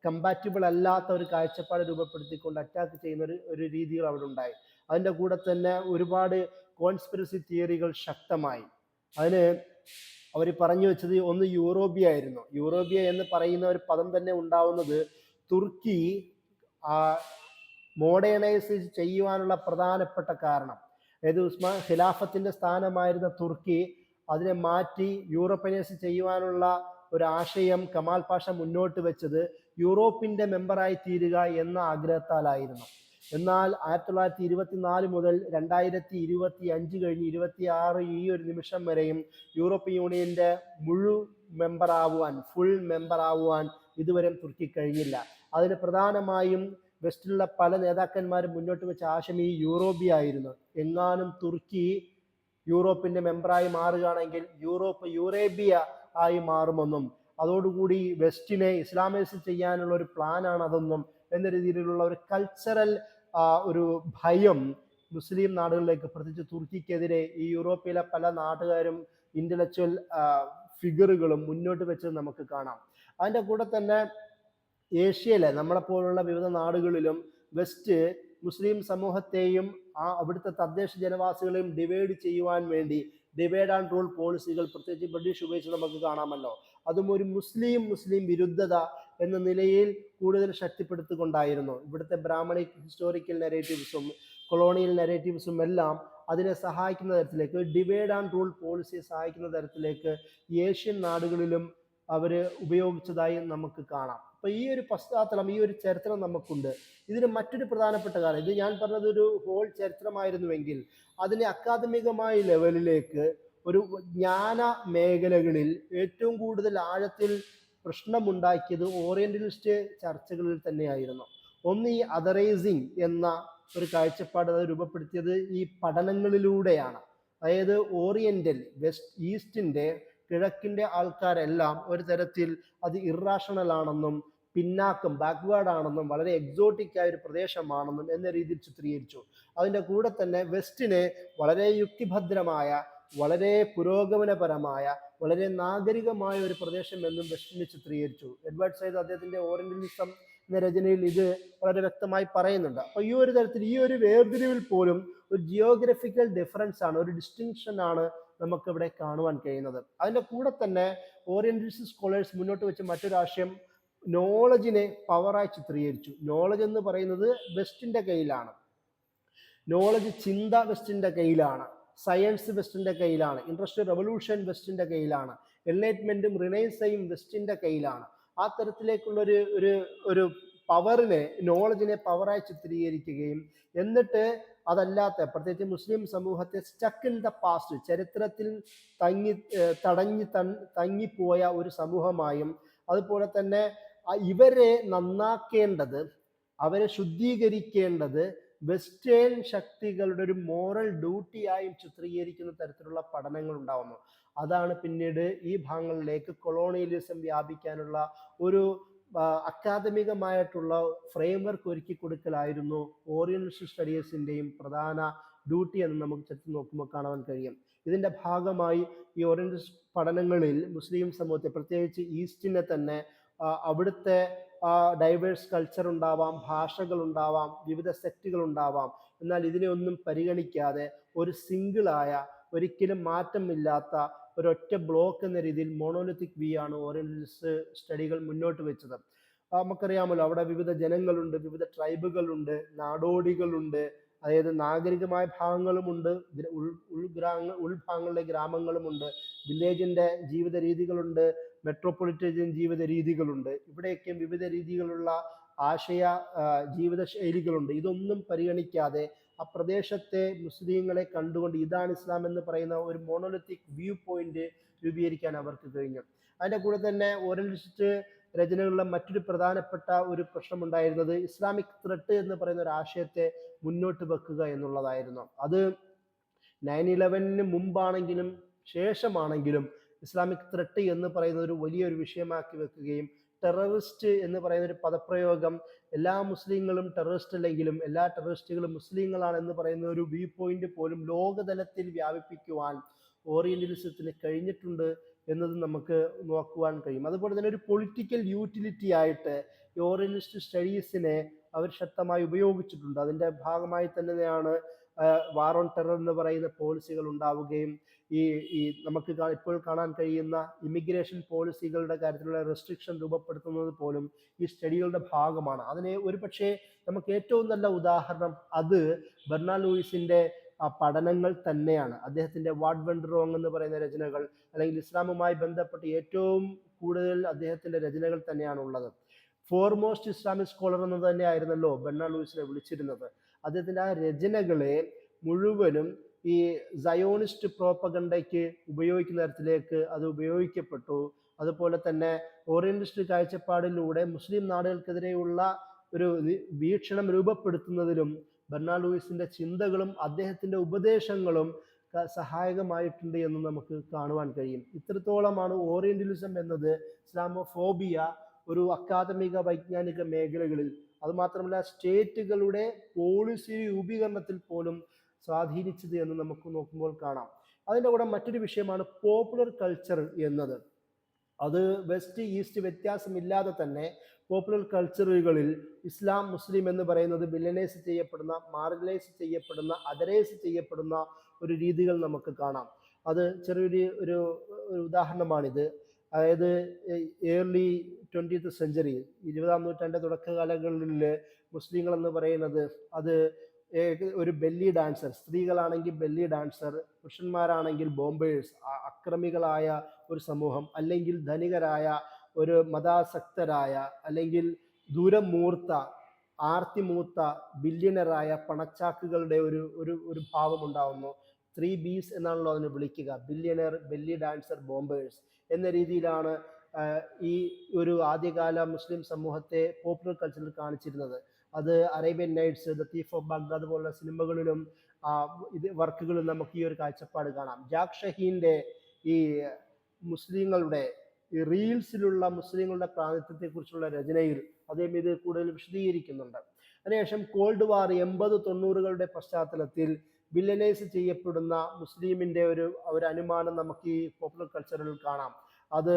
കമ്പാറ്റബിൾ അല്ലാത്ത ഒരു കാഴ്ചപ്പാട് രൂപപ്പെടുത്തിക്കൊണ്ട് അറ്റാക്ക് ചെയ്യുന്ന ഒരു രീതികൾ അവിടെ ഉണ്ടായി. അതിൻ്റെ കൂടെ തന്നെ ഒരുപാട് കോൺസ്പിറസി തിയറികൾ ശക്തമായി. അതിന് അവർ പറഞ്ഞു വെച്ചത് ഒന്ന് യൂറോപ്യ ആയിരുന്നു. യൂറോപ്യ എന്ന് പറയുന്ന ഒരു പദം തന്നെ ഉണ്ടാവുന്നത് തുർക്കി മോഡേണൈസ് ചെയ്യുവാനുള്ള പ്രധാനപ്പെട്ട കാരണം, അതായത് ഖിലാഫത്തിന്റെ സ്ഥാനമായിരുന്ന തുർക്കി അതിനെ മാറ്റി യൂറോപ്പനൈസ് ചെയ്യുവാനുള്ള ഒരു ആശയം കമാൽ പാഷ മുന്നോട്ട് വെച്ചത് യൂറോപ്പിന്റെ മെമ്പറായി തീരുക എന്ന ആഗ്രഹത്താലായിരുന്നു. എന്നാൽ 1924 മുതൽ 2025 കഴിഞ്ഞ് 26 ഈ ഒരു നിമിഷം വരെയും യൂറോപ്യൻ യൂണിയന്റെ ഫുൾ മെമ്പർ ആവുവാൻ ഇതുവരെ തുർക്കി കഴിഞ്ഞില്ല. അതിന് പ്രധാനമായും വെസ്റ്റിലുള്ള പല നേതാക്കന്മാരും മുന്നോട്ട് വെച്ച ആശയം ഈ യൂറോപ്യ ആയിരുന്നു. എങ്ങാനും തുർക്കി യൂറോപ്പിന്റെ മെമ്പറായി മാറുകയാണെങ്കിൽ യൂറേബ്യ ആയി മാറുമെന്നും അതോടുകൂടി വെസ്റ്റിനെ ഇസ്ലാമൈസ് ചെയ്യാനുള്ള ഒരു പ്ലാനാണ് അതൊന്നും എന്ന രീതിയിലുള്ള ഒരു കൾച്ചറൽ ഒരു ഭയം മുസ്ലിം നാടുകളിലേക്ക്, പ്രത്യേകിച്ച് തുർക്കിക്കെതിരെ ഈ യൂറോപ്പിലെ പല നാട്ടുകാരും ഇന്റലക്ച്വൽ ഫിഗറുകളും മുന്നോട്ട് വെച്ചത് നമുക്ക് കാണാം. അതിൻ്റെ കൂടെ തന്നെ ഏഷ്യയിലെ നമ്മളെപ്പോലുള്ള വിവിധ നാടുകളിലും വെസ്റ്റ് മുസ്ലിം സമൂഹത്തെയും അവിടുത്തെ തദ്ദേശ ജനവാസികളെയും ഡിവൈഡ് ചെയ്യുവാൻ വേണ്ടി ഡിവൈഡ് ആൻഡ് റൂൾ പോളിസികൾ പ്രത്യേകിച്ച് ബ്രിട്ടീഷ് ഉപയോഗിച്ച് നമുക്ക് കാണാമല്ലോ. അതും ഒരു മുസ്ലിം വിരുദ്ധത എന്ന നിലയിൽ കൂടുതൽ ശക്തിപ്പെടുത്തിക്കൊണ്ടായിരുന്നു. ഇവിടുത്തെ ബ്രാഹ്മണിക് ഹിസ്റ്റോറിക്കൽ നെറേറ്റീവ്സും കൊളോണിയൽ നെറേറ്റീവ്സും എല്ലാം അതിനെ സഹായിക്കുന്ന തരത്തിലേക്ക്, ഡിവൈഡ് ആൻഡ് റൂൾ പോളിസിയെ സഹായിക്കുന്ന തരത്തിലേക്ക് ഏഷ്യൻ നാടുകളിലും അവർ ഉപയോഗിച്ചതായി നമുക്ക് കാണാം. അപ്പൊ ഈ ഒരു പശ്ചാത്തലം, ഈ ഒരു ചരിത്രം നമുക്കുണ്ട്. ഇതിന് മറ്റൊരു പ്രധാനപ്പെട്ട കാര്യം, ഇത് ഞാൻ പറഞ്ഞത് ഒരു ഹോൾ ചരിത്രമായിരുന്നുവെങ്കിൽ അതിനെ അക്കാദമികമായ ലെവലിലേക്ക് ഒരു ജ്ഞാന മേഖലകളിൽ ഏറ്റവും കൂടുതൽ ആഴത്തിൽ പ്രശ്നമുണ്ടാക്കിയത് ഓറിയന്റലിസ്റ്റ് ചർച്ചകളിൽ തന്നെയായിരുന്നു. ഒന്ന് ഈ അതറൈസിങ് എന്ന ഒരു കാഴ്ചപ്പാട് അത് രൂപപ്പെടുത്തിയത് ഈ പഠനങ്ങളിലൂടെയാണ്. അതായത് ഓറിയന്റൽ ഈസ്റ്റിന്റെ കിഴക്കിന്റെ ആൾക്കാരെല്ലാം ഒരു തരത്തിൽ അത് ഇറാഷണൽ ആണെന്നും പിന്നാക്കം ബാക്ക്വേർഡ് ആണെന്നും വളരെ എക്സോട്ടിക് ആയ ഒരു പ്രദേശമാണെന്നും എന്ന രീതിയിൽ ചിത്രീകരിച്ചു. അതിൻ്റെ കൂടെ തന്നെ വെസ്റ്റിനെ വളരെ യുക്തിഭദ്രമായ, വളരെ പുരോഗമനപരമായ, വളരെ നാഗരികമായ ഒരു പ്രദേശം എന്നും വെസ്റ്റിനെ ചിത്രീകരിച്ചു. എഡ്വേർഡ് സയ്യിദ് അദ്ദേഹത്തിന്റെ ഓറിയന്റലിസം എന്ന രചനയിൽ ഇത് വളരെ വ്യക്തമായി പറയുന്നുണ്ട്. അപ്പൊ ഈ ഒരു തരത്തിൽ ഈ ഒരു വേർതിരിവിൽ പോലും ഒരു ജിയോഗ്രഫിക്കൽ ഡിഫറൻസ് ആണ്, ഒരു ഡിസ്റ്റിങ്ഷൻ ആണ് നമുക്കിവിടെ കാണുവാൻ കഴിയുന്നത്. അതിൻ്റെ കൂടെ തന്നെ ഓറിയന്റലിസ്റ്റ് സ്കോളേഴ്സ് മുന്നോട്ട് വെച്ച മറ്റൊരു ആശയം നോളജിനെ പവറായി ചിത്രീകരിച്ചു. നോളജ് എന്ന് പറയുന്നത് വെസ്റ്റിന്റെ കയ്യിലാണ്, നോളജ് ചിന്ത വെസ്റ്റിന്റെ കയ്യിലാണ്, സയൻസ് വെസ്റ്റിന്റെ കയ്യിലാണ്, ഇൻഡസ്ട്രിയൽ റെവല്യൂഷൻ വെസ്റ്റിന്റെ കയ്യിലാണ്, എൻലൈറ്റ്മെന്റും റിനൈൻസും വെസ്റ്റിന്റെ കയ്യിലാണ്. ആ തരത്തിലേക്കുള്ള ഒരു പവറിനെ, നോളജിനെ പവറായി ചിത്രീകരിക്കുകയും എന്നിട്ട് അതല്ലാത്ത പ്രത്യേകിച്ച് മുസ്ലിം സമൂഹത്തെ സ്റ്റക്ക് ഇൻ ദ പാസ്റ്റ്, ചരിത്രത്തിൽ തങ്ങിപ്പോയ ഒരു സമൂഹമായും, അതുപോലെ തന്നെ ഇവരെ നന്നാക്കേണ്ടത്, അവരെ ശുദ്ധീകരിക്കേണ്ടത് വെസ്റ്റേൺ ശക്തികളുടെ ഒരു മോറൽ ഡ്യൂട്ടിയായും ചിത്രീകരിക്കുന്ന തരത്തിലുള്ള പഠനങ്ങൾ ഉണ്ടാവുന്നു. അതാണ് പിന്നീട് ഈ ഭാഗങ്ങളിലേക്ക് കൊളോണിയലിസം വ്യാപിക്കാനുള്ള ഒരു അക്കാദമികമായിട്ടുള്ള ഫ്രെയിംവർക്ക് ഒരുക്കി കൊടുക്കലായിരുന്നു ഓറിയന്റൽ സ്റ്റഡീസിന്റെയും പ്രധാന ഡ്യൂട്ടി എന്ന് നമുക്ക് ചരിത്രം നോക്കുമ്പോൾ കാണാൻ കഴിയും. ഇതിന്റെ ഭാഗമായി ഈ ഓറിയന്റൽ പഠനങ്ങളിൽ മുസ്ലിം സമൂഹത്തെ, പ്രത്യേകിച്ച് ഈസ്റ്റിനെ തന്നെ, അവിടുത്തെ ഡൈവേഴ്സ് കൾച്ചർ ഉണ്ടാവാം, ഭാഷകൾ ഉണ്ടാവാം, വിവിധ സെക്റ്റുകൾ ഉണ്ടാവാം, എന്നാൽ ഇതിനെ ഒന്നും പരിഗണിക്കാതെ ഒരു സിംഗിളായ, ഒരിക്കലും മാറ്റമില്ലാത്ത ഒരൊറ്റ ബ്ലോക്ക് എന്ന രീതിയിൽ മോണോലിത്തിക് വ്യൂ ആണ് ഓറിയന്റലിസ്റ്റ് സ്റ്റഡികൾ മുന്നോട്ട് വെച്ചത്. നമുക്കറിയാമല്ലോ, അവിടെ വിവിധ ജനങ്ങളുണ്ട്, വിവിധ ട്രൈബുകളുണ്ട്, നാടോടികളുണ്ട്, അതായത് നാഗരികമായ ഭാഗങ്ങളുമുണ്ട്, ഉൾഭാഗങ്ങളിലെ ഗ്രാമങ്ങളുമുണ്ട്, വില്ലേജിന്റെ ജീവിത രീതികളുണ്ട്, മെട്രോപൊളിറ്റൻ ജീവിത രീതികളുണ്ട്. ഇവിടെയൊക്കെ വിവിധ രീതിയിലുള്ള ആശയ ജീവിത ശൈലികളുണ്ട്. ഇതൊന്നും പരിഗണിക്കാതെ ആ പ്രദേശത്തെ മുസ്ലിങ്ങളെ കണ്ടുകൊണ്ട് ഇതാണ് ഇസ്ലാം എന്ന് പറയുന്ന ഒരു മോണോലിത്തിക് വ്യൂ പോയിന്റ് രൂപീകരിക്കാൻ അവർക്ക് കഴിഞ്ഞു. അതിന്റെ കൂടെ തന്നെ ഓറിയന്റലിസ്റ്റ് രചനകളിലെ മറ്റൊരു പ്രധാനപ്പെട്ട ഒരു പ്രശ്നമുണ്ടായിരുന്നത് ഇസ്ലാമിക് ത്രെട്ട് എന്ന് പറയുന്ന ഒരു ആശയത്തെ മുന്നോട്ട് വെക്കുക എന്നുള്ളതായിരുന്നു. അത് 9/11 മുമ്പാണെങ്കിലും ശേഷമാണെങ്കിലും ഇസ്ലാമിക് ത്രെട്ട് എന്ന് പറയുന്നത് ഒരു വലിയൊരു വിഷയമാക്കി വെക്കുകയും ടെററിസ്റ്റ് എന്ന് പറയുന്ന ഒരു പദപ്രയോഗം എല്ലാ മുസ്ലിങ്ങളും ടെററിസ്റ്റ് അല്ലെങ്കിലും എല്ലാ ടെററിസ്റ്റുകളും മുസ്ലിങ്ങളാണ് എന്ന് പറയുന്ന ഒരു വ്യൂ പോയിന്റ് പോലും ലോകതലത്തിൽ വ്യാപിപ്പിക്കുവാൻ ഓറിയന്റലിസത്തിന് കഴിഞ്ഞിട്ടുണ്ട് എന്നത് നമുക്ക് നോക്കുവാൻ കഴിയും. അതുപോലെ തന്നെ ഒരു പൊളിറ്റിക്കൽ യൂട്ടിലിറ്റി ആയിട്ട് ഈ ഓറിയന്റലിസ്റ്റ് സ്റ്റഡീസിനെ അവർ ശക്തമായി ഉപയോഗിച്ചിട്ടുണ്ട്. അതിന്റെ ഭാഗമായി തന്നെയാണ് വാർ ഓൺ ടെറർ എന്ന് പറയുന്ന പോളിസികൾ ഉണ്ടാവുകയും ഈ നമുക്ക് ഇപ്പോൾ കാണാൻ കഴിയുന്ന ഇമിഗ്രേഷൻ പോളിസികളുടെ കാര്യത്തിലുള്ള റെസ്ട്രിക്ഷൻ രൂപപ്പെടുത്തുന്നത് പോലും ഈ സ്റ്റഡികളുടെ ഭാഗമാണ്. അതിനെ ഒരു പക്ഷേ നമുക്ക് ഏറ്റവും നല്ല ഉദാഹരണം അത് ബെർണാഡ് ലൂയിസിന്റെ പഠനങ്ങൾ തന്നെയാണ്. അദ്ദേഹത്തിന്റെ വാട്ട് വെന്റ് റോങ് എന്ന് പറയുന്ന രചനകൾ, അല്ലെങ്കിൽ ഇസ്ലാമുമായി ബന്ധപ്പെട്ട് ഏറ്റവും കൂടുതൽ അദ്ദേഹത്തിന്റെ രചനകൾ തന്നെയാണ് ഉള്ളത്. ഫോർമോസ്റ്റ് ഇസ്ലാമിക് സ്കോളർ എന്ന് തന്നെയായിരുന്നല്ലോ ബെർണാഡ് ലൂയിസിനെ വിളിച്ചിരുന്നത്. അദ്ദേഹത്തിന്റെ ആ രചനകളെ മുഴുവനും ഈ സയോണിസ്റ്റ് പ്രോപ്പഗണ്ടയ്ക്ക് ഉപയോഗിക്കുന്ന തരത്തിലേക്ക് അത് ഉപയോഗിക്കപ്പെട്ടു. അതുപോലെ തന്നെ ഓറിയന്റലിസ്റ്റ് കാഴ്ചപ്പാടിലൂടെ മുസ്ലിം നാടുകൾക്കെതിരെയുള്ള ഒരു വീക്ഷണം രൂപപ്പെടുത്തുന്നതിലും ബെർണാഡ് ലൂയിസിന്റെ ചിന്തകളും അദ്ദേഹത്തിന്റെ ഉപദേശങ്ങളും സഹായകമായിട്ടുണ്ട് എന്ന് നമുക്ക് കാണുവാൻ കഴിയും. ഇത്രത്തോളമാണ് ഓറിയന്റലിസം എന്നത് ഇസ്ലാമോഫോബിയ ഒരു അക്കാദമിക വൈജ്ഞാനിക മേഖലകളിൽ, അതുമാത്രമല്ല സ്റ്റേറ്റുകളുടെ പോളിസി രൂപീകരണത്തിൽ പോലും സ്വാധീനിച്ചത് എന്ന് നമുക്ക് നോക്കുമ്പോൾ കാണാം. അതിൻ്റെ കൂടെ മറ്റൊരു വിഷയമാണ് പോപ്പുലർ കൾച്ചർ എന്നത്. അത് വെസ്റ്റ് ഈസ്റ്റ് വ്യത്യാസമില്ലാതെ തന്നെ പോപ്പുലർ കൾച്ചറുകളിൽ ഇസ്ലാം മുസ്ലിം എന്ന് പറയുന്നത് വില്ലനൈസ് ചെയ്യപ്പെടുന്ന, മാർജിനലൈസ് ചെയ്യപ്പെടുന്ന, അദറൈസ് ചെയ്യപ്പെടുന്ന ഒരു രീതികൾ നമുക്ക് കാണാം. അത് ചെറിയൊരു ഉദാഹരണമാണിത്. അതായത് ഏർലി 20th സെഞ്ചുറി, 20ാം നൂറ്റാണ്ടിന്റെ തുടക്കകാലങ്ങളിൽ മുസ്ലിങ്ങൾ എന്ന് പറയുന്നത് അത് ഒരു ബെല്ലി ഡാൻസർ, സ്ത്രീകളാണെങ്കിൽ ബെല്ലി ഡാൻസർ, പുരുഷന്മാരാണെങ്കിൽ ബോംബേഴ്സ്, അക്രമികളായ ഒരു സമൂഹം, അല്ലെങ്കിൽ ധനികരായ ഒരു മതാസക്തരായ, അല്ലെങ്കിൽ ദൂരം മൂർത്ത ആർത്തിമൂത്ത ബില്യണറായ പണച്ചാക്കുകളുടെ ഒരു ഭാവം ഉണ്ടാവുന്നു. 3 Bs എന്നാണല്ലോ അതിനെ വിളിക്കുക: ബില്യണർ, ബെല്ലി ഡാൻസർ, ബോംബേഴ്സ് എന്ന രീതിയിലാണ് ഈ ഒരു ആദ്യകാല മുസ്ലിം സമൂഹത്തെ പോപ്പുലർ കൾച്ചറിൽ കാണിച്ചിരുന്നത്. അത് Arabian Nights, the thief of Baghdad പോലുള്ള സിനിമകളിലും വർക്കുകളിലും നമുക്ക് ഈ ഒരു കാഴ്ചപ്പാട് കാണാം. ജാക്ക് ഷഹീന്റെ ഈ മുസ്ലിങ്ങളുടെ ഈ റീൽസിലുള്ള മുസ്ലിങ്ങളുടെ പ്രാതിനിധ്യത്തെക്കുറിച്ചുള്ള രചനയിൽ അദ്ദേഹം ഇത് കൂടുതൽ വിശദീകരിക്കുന്നുണ്ട്. അതിനുശേഷം കോൾഡ് വാർ 80-90കളുടെ പശ്ചാത്തലത്തിൽ വില്ലനൈസ് ചെയ്യപ്പെടുന്ന മുസ്ലിമിന്റെ ഒരു അനുമാനം നമുക്ക് ഈ പോപ്പുലർ കൾച്ചറിൽ കാണാം. അത്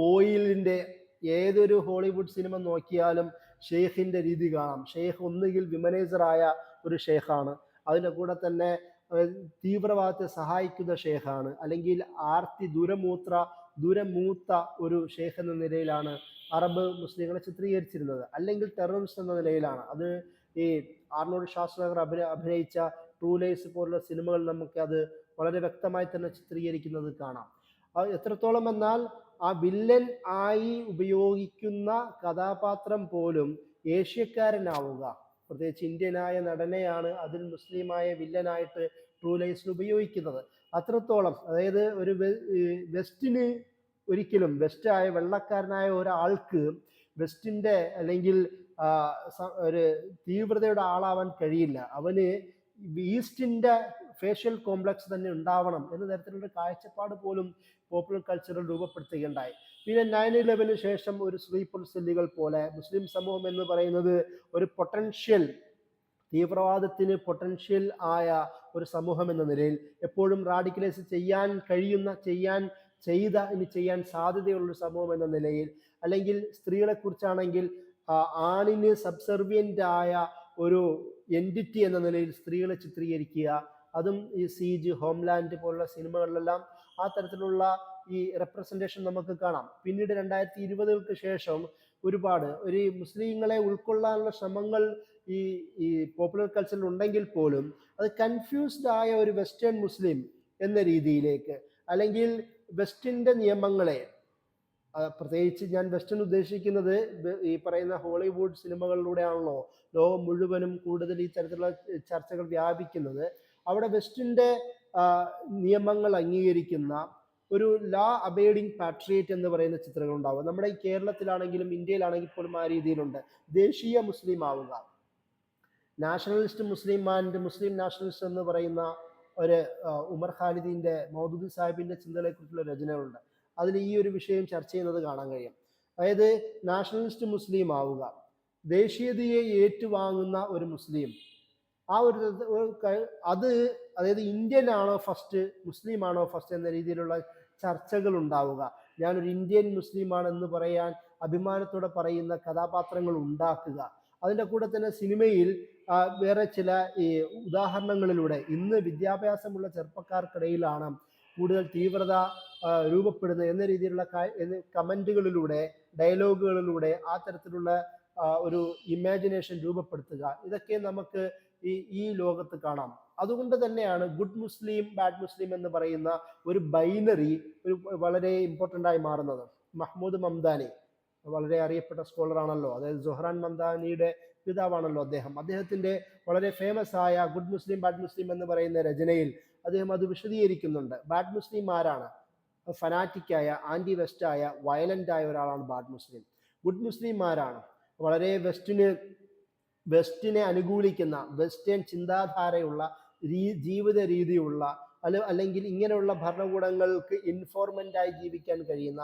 ഓയിലിന്റെ ഏതൊരു ഹോളിവുഡ് സിനിമ നോക്കിയാലും ഷെയ്ഖിന്റെ രീതി കാണാം. ഷെയ്ഖ് ഒന്നുകിൽ വിമനൈസറായ ഒരു ഷെയ്ഖാണ്, അതിൻ്റെ കൂടെ തന്നെ തീവ്രവാദത്തെ സഹായിക്കുന്ന ഷെയ്ഖാണ്, അല്ലെങ്കിൽ ദുരമൂത്ത ഒരു ഷെയ്ഖ് എന്ന നിലയിലാണ് അറബ് മുസ്ലിങ്ങളെ ചിത്രീകരിച്ചിരുന്നത്, അല്ലെങ്കിൽ ടെററിസ്റ്റ് എന്ന നിലയിലാണ്. അത് ഈ ആർണോൾഡ് ഷ്വാസ്നഗർ അഭിനയിച്ച ട്രൂ ലൈസ് പോലുള്ള സിനിമകൾ നമുക്ക് അത് വളരെ വ്യക്തമായി തന്നെ ചിത്രീകരിക്കുന്നത് കാണാം. എത്രത്തോളം എന്നാൽ ആ വില്ലൻ ആയി ഉപയോഗിക്കുന്ന കഥാപാത്രം പോലും ഏഷ്യക്കാരനാവുക, പ്രത്യേകിച്ച് ഇന്ത്യനായ നടനെയാണ് അതിൽ മുസ്ലിമായ വില്ലനായിട്ട് ട്രൂ ലൈസിൽ ഉപയോഗിക്കുന്നത്. അത്രത്തോളം, അതായത് ഒരു വെസ്റ്റിന് ഒരിക്കലും വെസ്റ്റായ വെള്ളക്കാരനായ ഒരാൾക്ക് വെസ്റ്റിന്റെ അല്ലെങ്കിൽ ഒരു തീവ്രതയുടെ ആളാവാൻ കഴിയില്ല. അവന് ഈസ്റ്റിന്റെ ഫേഷ്യൽ കോംപ്ലക്സ് തന്നെ ഉണ്ടാവണം എന്ന തരത്തിലുള്ള കാഴ്ചപ്പാട് പോലും പോപ്പുലർ കൾച്ചറിൽ രൂപപ്പെടുത്തുകയുണ്ടായി. പിന്നെ 9/11 ശേഷം ഒരു സ്ലീപ്പർ സെല്ലുകൾ പോലെ മുസ്ലിം സമൂഹം എന്ന് പറയുന്നത് ഒരു തീവ്രവാദത്തിന് പൊട്ടൻഷ്യൽ ആയ ഒരു സമൂഹം എന്ന നിലയിൽ എപ്പോഴും റാഡിക്കലൈസ് ചെയ്യാൻ കഴിയുന്ന, ഇനി ചെയ്യാൻ സാധ്യതയുള്ളൊരു സമൂഹം എന്ന നിലയിൽ, അല്ലെങ്കിൽ സ്ത്രീകളെ കുറിച്ചാണെങ്കിൽ ആണിന് സബ്സർവിയന്റ് ആയ ഒരു എൻറ്റിറ്റി എന്ന നിലയിൽ സ്ത്രീകളെ ചിത്രീകരിക്കുക, അതും ഈ സീജ്, ഹോംലാൻഡ് പോലുള്ള സിനിമകളിലെല്ലാം ആ തരത്തിലുള്ള ഈ റെപ്രസെൻറ്റേഷൻ നമുക്ക് കാണാം. പിന്നീട് 2020-കൾക്ക് ശേഷം ഒരുപാട് ഒരു മുസ്ലിങ്ങളെ ഉൾക്കൊള്ളാനുള്ള ശ്രമങ്ങൾ ഈ ഈ പോപ്പുലർ കൾച്ചറിൽ ഉണ്ടെങ്കിൽ പോലും അത് കൺഫ്യൂസ്ഡ് ആയ ഒരു വെസ്റ്റേൺ മുസ്ലിം എന്ന രീതിയിലേക്ക്, അല്ലെങ്കിൽ വെസ്റ്റിൻ്റെ നിയമങ്ങളെ, പ്രത്യേകിച്ച് ഞാൻ വെസ്റ്റേൺ ഉദ്ദേശിക്കുന്നത് ഈ പറയുന്ന ഹോളിവുഡ് സിനിമകളിലൂടെയാണല്ലോ ലോകം മുഴുവനും കൂടുതൽ ഈ തരത്തിലുള്ള ചർച്ചകൾ വ്യാപിക്കുന്നത്. അവിടെ വെസ്റ്റിൻ്റെ നിയമങ്ങൾ അംഗീകരിക്കുന്ന ഒരു ലാ അബൈഡിങ് പാട്രിയറ്റ് എന്ന് പറയുന്ന ചിത്രങ്ങൾ ഉണ്ടാവുക. നമ്മുടെ ഈ കേരളത്തിലാണെങ്കിലും ഇന്ത്യയിലാണെങ്കിൽ പോലും ആ രീതിയിലുണ്ട്. ദേശീയ മുസ്ലിം ആവുക, nationalist Muslim and Muslim nationalist എന്ന് പറയുന്ന ഒരു ഉമർ ഖാലിദിൻ്റെ, മൗദൂദി സാഹിബിൻ്റെ ചിന്തകളെക്കുറിച്ചുള്ള രചനകളുണ്ട്. അതിൽ ഈ ഒരു വിഷയം ചർച്ച ചെയ്യുന്നത് കാണാൻ കഴിയും. അതായത് നാഷണലിസ്റ്റ് മുസ്ലിം ആവുക, ദേശീയതയെ ഏറ്റുവാങ്ങുന്ന ഒരു മുസ്ലിം, ആ ഒരു അത് അതായത് ഇന്ത്യൻ ആണോ ഫസ്റ്റ്, മുസ്ലിം ആണോ ഫസ്റ്റ് എന്ന രീതിയിലുള്ള ചർച്ചകൾ ഉണ്ടാവുക. ഞാനൊരു ഇന്ത്യൻ മുസ്ലിമാണെന്ന് പറയാൻ അഭിമാനത്തോടെ പറയുന്ന കഥാപാത്രങ്ങൾ ഉണ്ടാക്കുക. അതിൻ്റെ കൂടെ തന്നെ സിനിമയിൽ വേറെ ചില ഈ ഉദാഹരണങ്ങളിലൂടെ ഇന്ന് വിദ്യാഭ്യാസമുള്ള ചെറുപ്പക്കാർക്കിടയിലാണ് കൂടുതൽ തീവ്രത രൂപപ്പെടുന്നത് എന്ന രീതിയിലുള്ള കമൻറ്റുകളിലൂടെ, ഡയലോഗുകളിലൂടെ ആ തരത്തിലുള്ള ഒരു ഇമാജിനേഷൻ രൂപപ്പെടുത്തുക. ഇതൊക്കെ നമുക്ക് ഈ ലോകത്ത് കാണാം. അതുകൊണ്ട് തന്നെയാണ് ഗുഡ് മുസ്ലിം, ബാഡ് മുസ്ലിം എന്ന് പറയുന്ന ഒരു ബൈനറി ഒരു വളരെ ഇമ്പോർട്ടൻ്റ് ആയി മാറുന്നത്. മഹ്മൂദ് മംദാനി വളരെ അറിയപ്പെട്ട സ്കോളറാണല്ലോ, അതായത് സുഹ്റാൻ മംദാനിയുടെ പിതാവാണല്ലോ അദ്ദേഹത്തിൻ്റെ വളരെ ഫേമസ് ആയ ഗുഡ് മുസ്ലിം ബാഡ് മുസ്ലിം എന്ന് പറയുന്ന രചനയിൽ അദ്ദേഹം അത് വിശദീകരിക്കുന്നുണ്ട്. ബാഡ് മുസ്ലിം ആരാണ്? ഫനാറ്റിക്കായ, ആൻറ്റി വെസ്റ്റായ, വയലൻ്റായ ഒരാളാണ് ബാഡ് മുസ്ലിം. ഗുഡ് മുസ്ലിം ആരാണ്? വളരെ വെസ്റ്റിനെ അനുകൂലിക്കുന്ന, വെസ്റ്റേൺ ചിന്താധാരയുള്ള, ജീവിത രീതിയുള്ള, അല്ലെങ്കിൽ ഇങ്ങനെയുള്ള ഭരണകൂടങ്ങൾക്ക് ഇൻഫോർമൻ്റായി ജീവിക്കാൻ കഴിയുന്ന,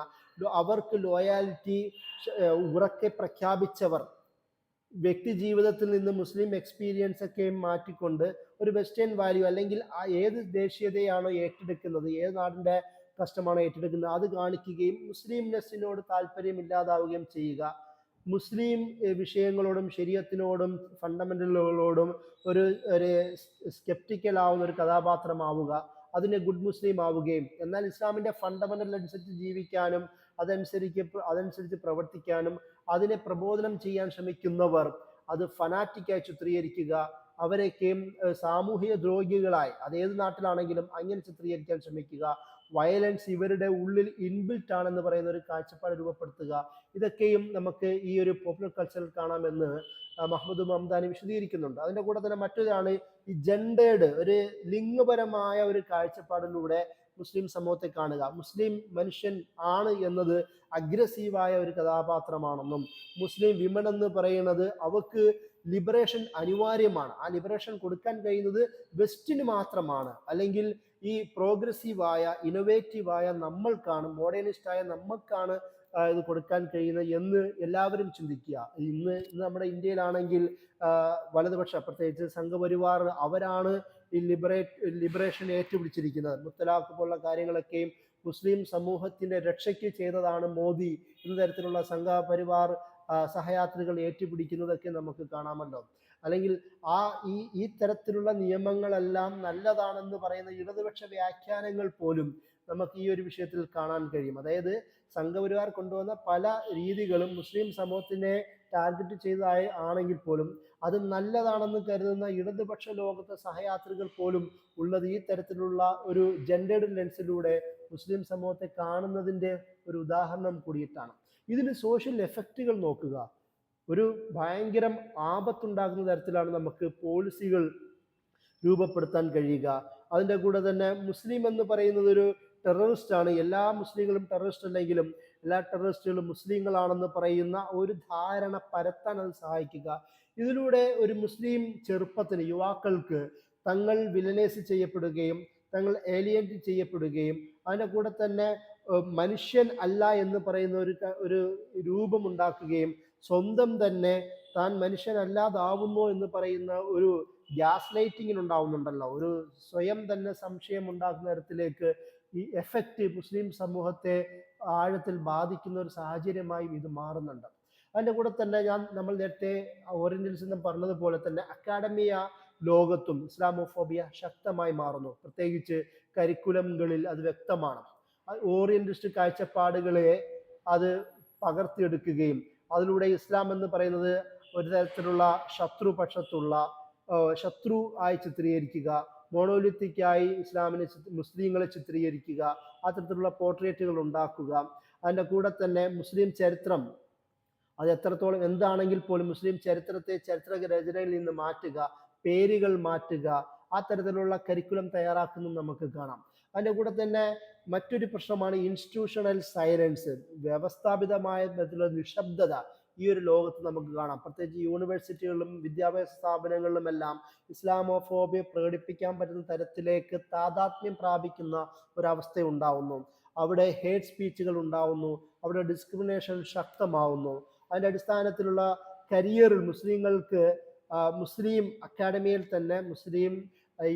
അവർക്ക് ലോയാലിറ്റി ഉറക്കെ പ്രഖ്യാപിച്ചവർ, വ്യക്തി ജീവിതത്തിൽ നിന്ന് മുസ്ലിം എക്സ്പീരിയൻസ് ഒക്കെ മാറ്റിക്കൊണ്ട് ഒരു വെസ്റ്റേൺ വാല്യൂ, അല്ലെങ്കിൽ ഏത് ദേശീയതയാണോ ഏറ്റെടുക്കുന്നത്, ഏത് നാടിൻ്റെ കഷ്ടമാണോ ഏറ്റെടുക്കുന്നത് അത് കാണിക്കുകയും മുസ്ലിംനെസ്സിനോട് താല്പര്യമില്ലാതാവുകയും ചെയ്യുക. മുസ്ലിം വിഷയങ്ങളോടും ശരീഅത്തിനോടും ഫണ്ടമെൻ്റലുകളോടും ഒരു സ്കെപ്റ്റിക്കൽ ആവുന്ന ഒരു കഥാപാത്രമാവുക, അതിനെ ഗുഡ് മുസ്ലിം ആവുകയും, എന്നാൽ ഇസ്ലാമിൻ്റെ ഫണ്ടമെൻ്റൽ അനുസരിച്ച് ജീവിക്കാനും അതനുസരിച്ച് പ്രവർത്തിക്കാനും അതിനെ പ്രബോധനം ചെയ്യാൻ ശ്രമിക്കുന്നവർ അത് ഫനാറ്റിക്കായി ചിത്രീകരിക്കുക, അവരെയൊക്കെയും സാമൂഹിക ദ്രോഹികളായി, അതേത് നാട്ടിലാണെങ്കിലും അങ്ങനെ ചിത്രീകരിക്കാൻ ശ്രമിക്കുക, വയലൻസ് ഇവരുടെ ഉള്ളിൽ ഇൻബിൽറ്റ് ആണെന്ന് പറയുന്ന ഒരു കാഴ്ചപ്പാട് രൂപപ്പെടുത്തുക. ഇതൊക്കെയും നമുക്ക് ഈ ഒരു പോപ്പുലർ കൾച്ചറിൽ കാണാമെന്ന് മഹ്മൂദ് മംദാനി വിശദീകരിക്കുന്നുണ്ട്. അതിൻ്റെ കൂടെ തന്നെ മറ്റൊരാണ് ഈ ജെൻഡേർഡ്, ഒരു ലിംഗപരമായ ഒരു കാഴ്ചപ്പാടിലൂടെ മുസ്ലിം സമൂഹത്തെ കാണുക. മുസ്ലിം മനുഷ്യൻ ആണ് എന്നത് അഗ്രസീവായ ഒരു കഥാപാത്രമാണെന്നും, മുസ്ലിം വിമൻ എന്ന് പറയുന്നത് അവർക്ക് ലിബറേഷൻ അനിവാര്യമാണ്, ആ ലിബറേഷൻ കൊടുക്കാൻ കഴിയുന്നത് വെസ്റ്റിന് മാത്രമാണ്, അല്ലെങ്കിൽ ഈ പ്രോഗ്രസീവായ, ഇന്നോവേറ്റീവായ നമ്മൾക്കാണ്, മോഡേണിസ്റ്റായ നമ്മൾക്കാണ് ഇത് കൊടുക്കാൻ കഴിയുന്നത് എന്ന് എല്ലാവരും ചിന്തിക്കുക. ഇന്ന് നമ്മുടെ ഇന്ത്യയിലാണെങ്കിൽ വലതുപക്ഷ, പ്രത്യേകിച്ച് സംഘപരിവാർ, അവരാണ് ഈ ലിബറേഷൻ ഏറ്റുപിടിച്ചിരിക്കുന്നത്. മുത്തലാഖ് പോലുള്ള കാര്യങ്ങളൊക്കെയും മുസ്ലിം സമൂഹത്തിൻ്റെ രക്ഷയ്ക്ക് ചെയ്തതാണ് മോദി എന്ന തരത്തിലുള്ള സംഘപരിവാർ സഹയാത്രികൾ ഏറ്റുപിടിക്കുന്നതൊക്കെ നമുക്ക് കാണാമല്ലോ. അല്ലെങ്കിൽ ഈ തരത്തിലുള്ള നിയമങ്ങളെല്ലാം നല്ലതാണെന്ന് പറയുന്ന ഇടതുപക്ഷ വ്യാഖ്യാനങ്ങൾ പോലും നമുക്ക് ഈ ഒരു വിഷയത്തിൽ കാണാൻ കഴിയും. അതായത് സംഘപരിവാർ കൊണ്ടുവന്ന പല രീതികളും മുസ്ലിം സമൂഹത്തിനെ ടാർഗറ്റ് ചെയ്തതായി ആണെങ്കിൽ പോലും അത് നല്ലതാണെന്ന് കരുതുന്ന ഇടതുപക്ഷ ലോകത്തെ സഹയാത്രികൾ പോലും ഉള്ളത് ഈ തരത്തിലുള്ള ഒരു ജെൻഡേർഡ് ലെൻസിലൂടെ മുസ്ലിം സമൂഹത്തെ കാണുന്നതിൻ്റെ ഒരു ഉദാഹരണം കൂടിയിട്ടാണ്. ഇതിന് സോഷ്യൽ എഫക്റ്റുകൾ നോക്കുക. ഒരു ഭയങ്കരം ആപത്തുണ്ടാകുന്ന തരത്തിലാണ് നമുക്ക് പോളിസികൾ രൂപപ്പെടുത്താൻ കഴിയുക. അതിൻ്റെ കൂടെ തന്നെ മുസ്ലിം എന്ന് പറയുന്നത് ഒരു ടെററിസ്റ്റ് ആണ്, എല്ലാ മുസ്ലിങ്ങളും ടെററിസ്റ്റ് അല്ലെങ്കിലും എല്ലാ ടെററിസ്റ്റുകളും മുസ്ലിങ്ങളാണെന്ന് പറയുന്ന ഒരു ധാരണ പരത്താൻ അത് സഹായിക്കുക. ഇതിലൂടെ ഒരു മുസ്ലിം ചെറുപ്പത്തിന്, യുവാക്കൾക്ക് തങ്ങൾ വിലനേസ് ചെയ്യപ്പെടുകയും തങ്ങൾ ഏലിയൻറ്റ് ചെയ്യപ്പെടുകയും അതിൻ്റെ കൂടെ തന്നെ മനുഷ്യൻ അല്ല എന്ന് പറയുന്ന ഒരു രൂപമുണ്ടാക്കുകയും സ്വന്തം തന്നെ താൻ മനുഷ്യനല്ലാതാവുന്നു എന്ന് പറയുന്ന ഒരു ഗ്യാസ് ലൈറ്റിങ്ങിനുണ്ടാവുന്നുണ്ടല്ലോ, ഒരു സ്വയം തന്നെ സംശയം ഉണ്ടാക്കുന്ന തരത്തിലേക്ക് ഈ എഫക്റ്റ് മുസ്ലിം സമൂഹത്തെ ആഴത്തിൽ ബാധിക്കുന്ന ഒരു സാഹചര്യമായും ഇത് മാറുന്നുണ്ട്. അതിൻ്റെ കൂടെ തന്നെ നമ്മൾ നേരത്തെ ഓറിയന്റലിസം പറഞ്ഞതുപോലെ തന്നെ അക്കാഡമിയ ലോകത്തും ഇസ്ലാമോഫോബിയ ശക്തമായി മാറുന്നു. പ്രത്യേകിച്ച് കരിക്കുലങ്ങളിൽ അത് വ്യക്തമാണ്. ഓറിയന്റിസ്റ്റ് കാഴ്ചപ്പാടുകളെ അത് പകർത്തിയെടുക്കുകയും അതിലൂടെ ഇസ്ലാം എന്ന് പറയുന്നത് ഒരു തരത്തിലുള്ള ശത്രുപക്ഷത്തുള്ള ശത്രു ആയി ചിത്രീകരിക്കുക, മോണോലിത്തിക്കായി ഇസ്ലാമിനെ മുസ്ലിങ്ങളെ ചിത്രീകരിക്കുക, അത്തരത്തിലുള്ള പോർട്രേറ്റുകൾ ഉണ്ടാക്കുക. അതിൻ്റെ കൂടെ തന്നെ മുസ്ലിം ചരിത്രം അത് എത്രത്തോളം എന്താണെങ്കിൽ പോലും മുസ്ലിം ചരിത്രത്തെ ചരിത്ര രചനയിൽ നിന്ന് മാറ്റുക, പേരുകൾ മാറ്റുക, ആ തരത്തിലുള്ള കരിക്കുലം തയ്യാറാക്കുന്നത് നമുക്ക് കാണാം. അതിൻ്റെ കൂടെ തന്നെ മറ്റൊരു പ്രശ്നമാണ് ഇൻസ്റ്റിറ്റ്യൂഷണൽ സൈലൻസ്, വ്യവസ്ഥാപിതമായ തരത്തിലുള്ള നിശബ്ദത ഈ ഒരു ലോകത്ത് നമുക്ക് കാണാം. പ്രത്യേകിച്ച് യൂണിവേഴ്സിറ്റികളിലും വിദ്യാഭ്യാസ സ്ഥാപനങ്ങളിലുമെല്ലാം ഇസ്ലാമോഫോബിയ പ്രകടിപ്പിക്കാൻ പറ്റുന്ന തരത്തിലേക്ക് താതാത്മ്യം പ്രാപിക്കുന്ന ഒരവസ്ഥ ഉണ്ടാവുന്നു. അവിടെ ഹേറ്റ് സ്പീച്ചുകൾ ഉണ്ടാവുന്നു, അവിടെ ഡിസ്ക്രിമിനേഷൻ ശക്തമാവുന്നു. അതിൻ്റെ അടിസ്ഥാനത്തിലുള്ള കരിയറിൽ മുസ്ലിങ്ങൾക്ക് മുസ്ലിം അക്കാഡമിയിൽ തന്നെ മുസ്ലിം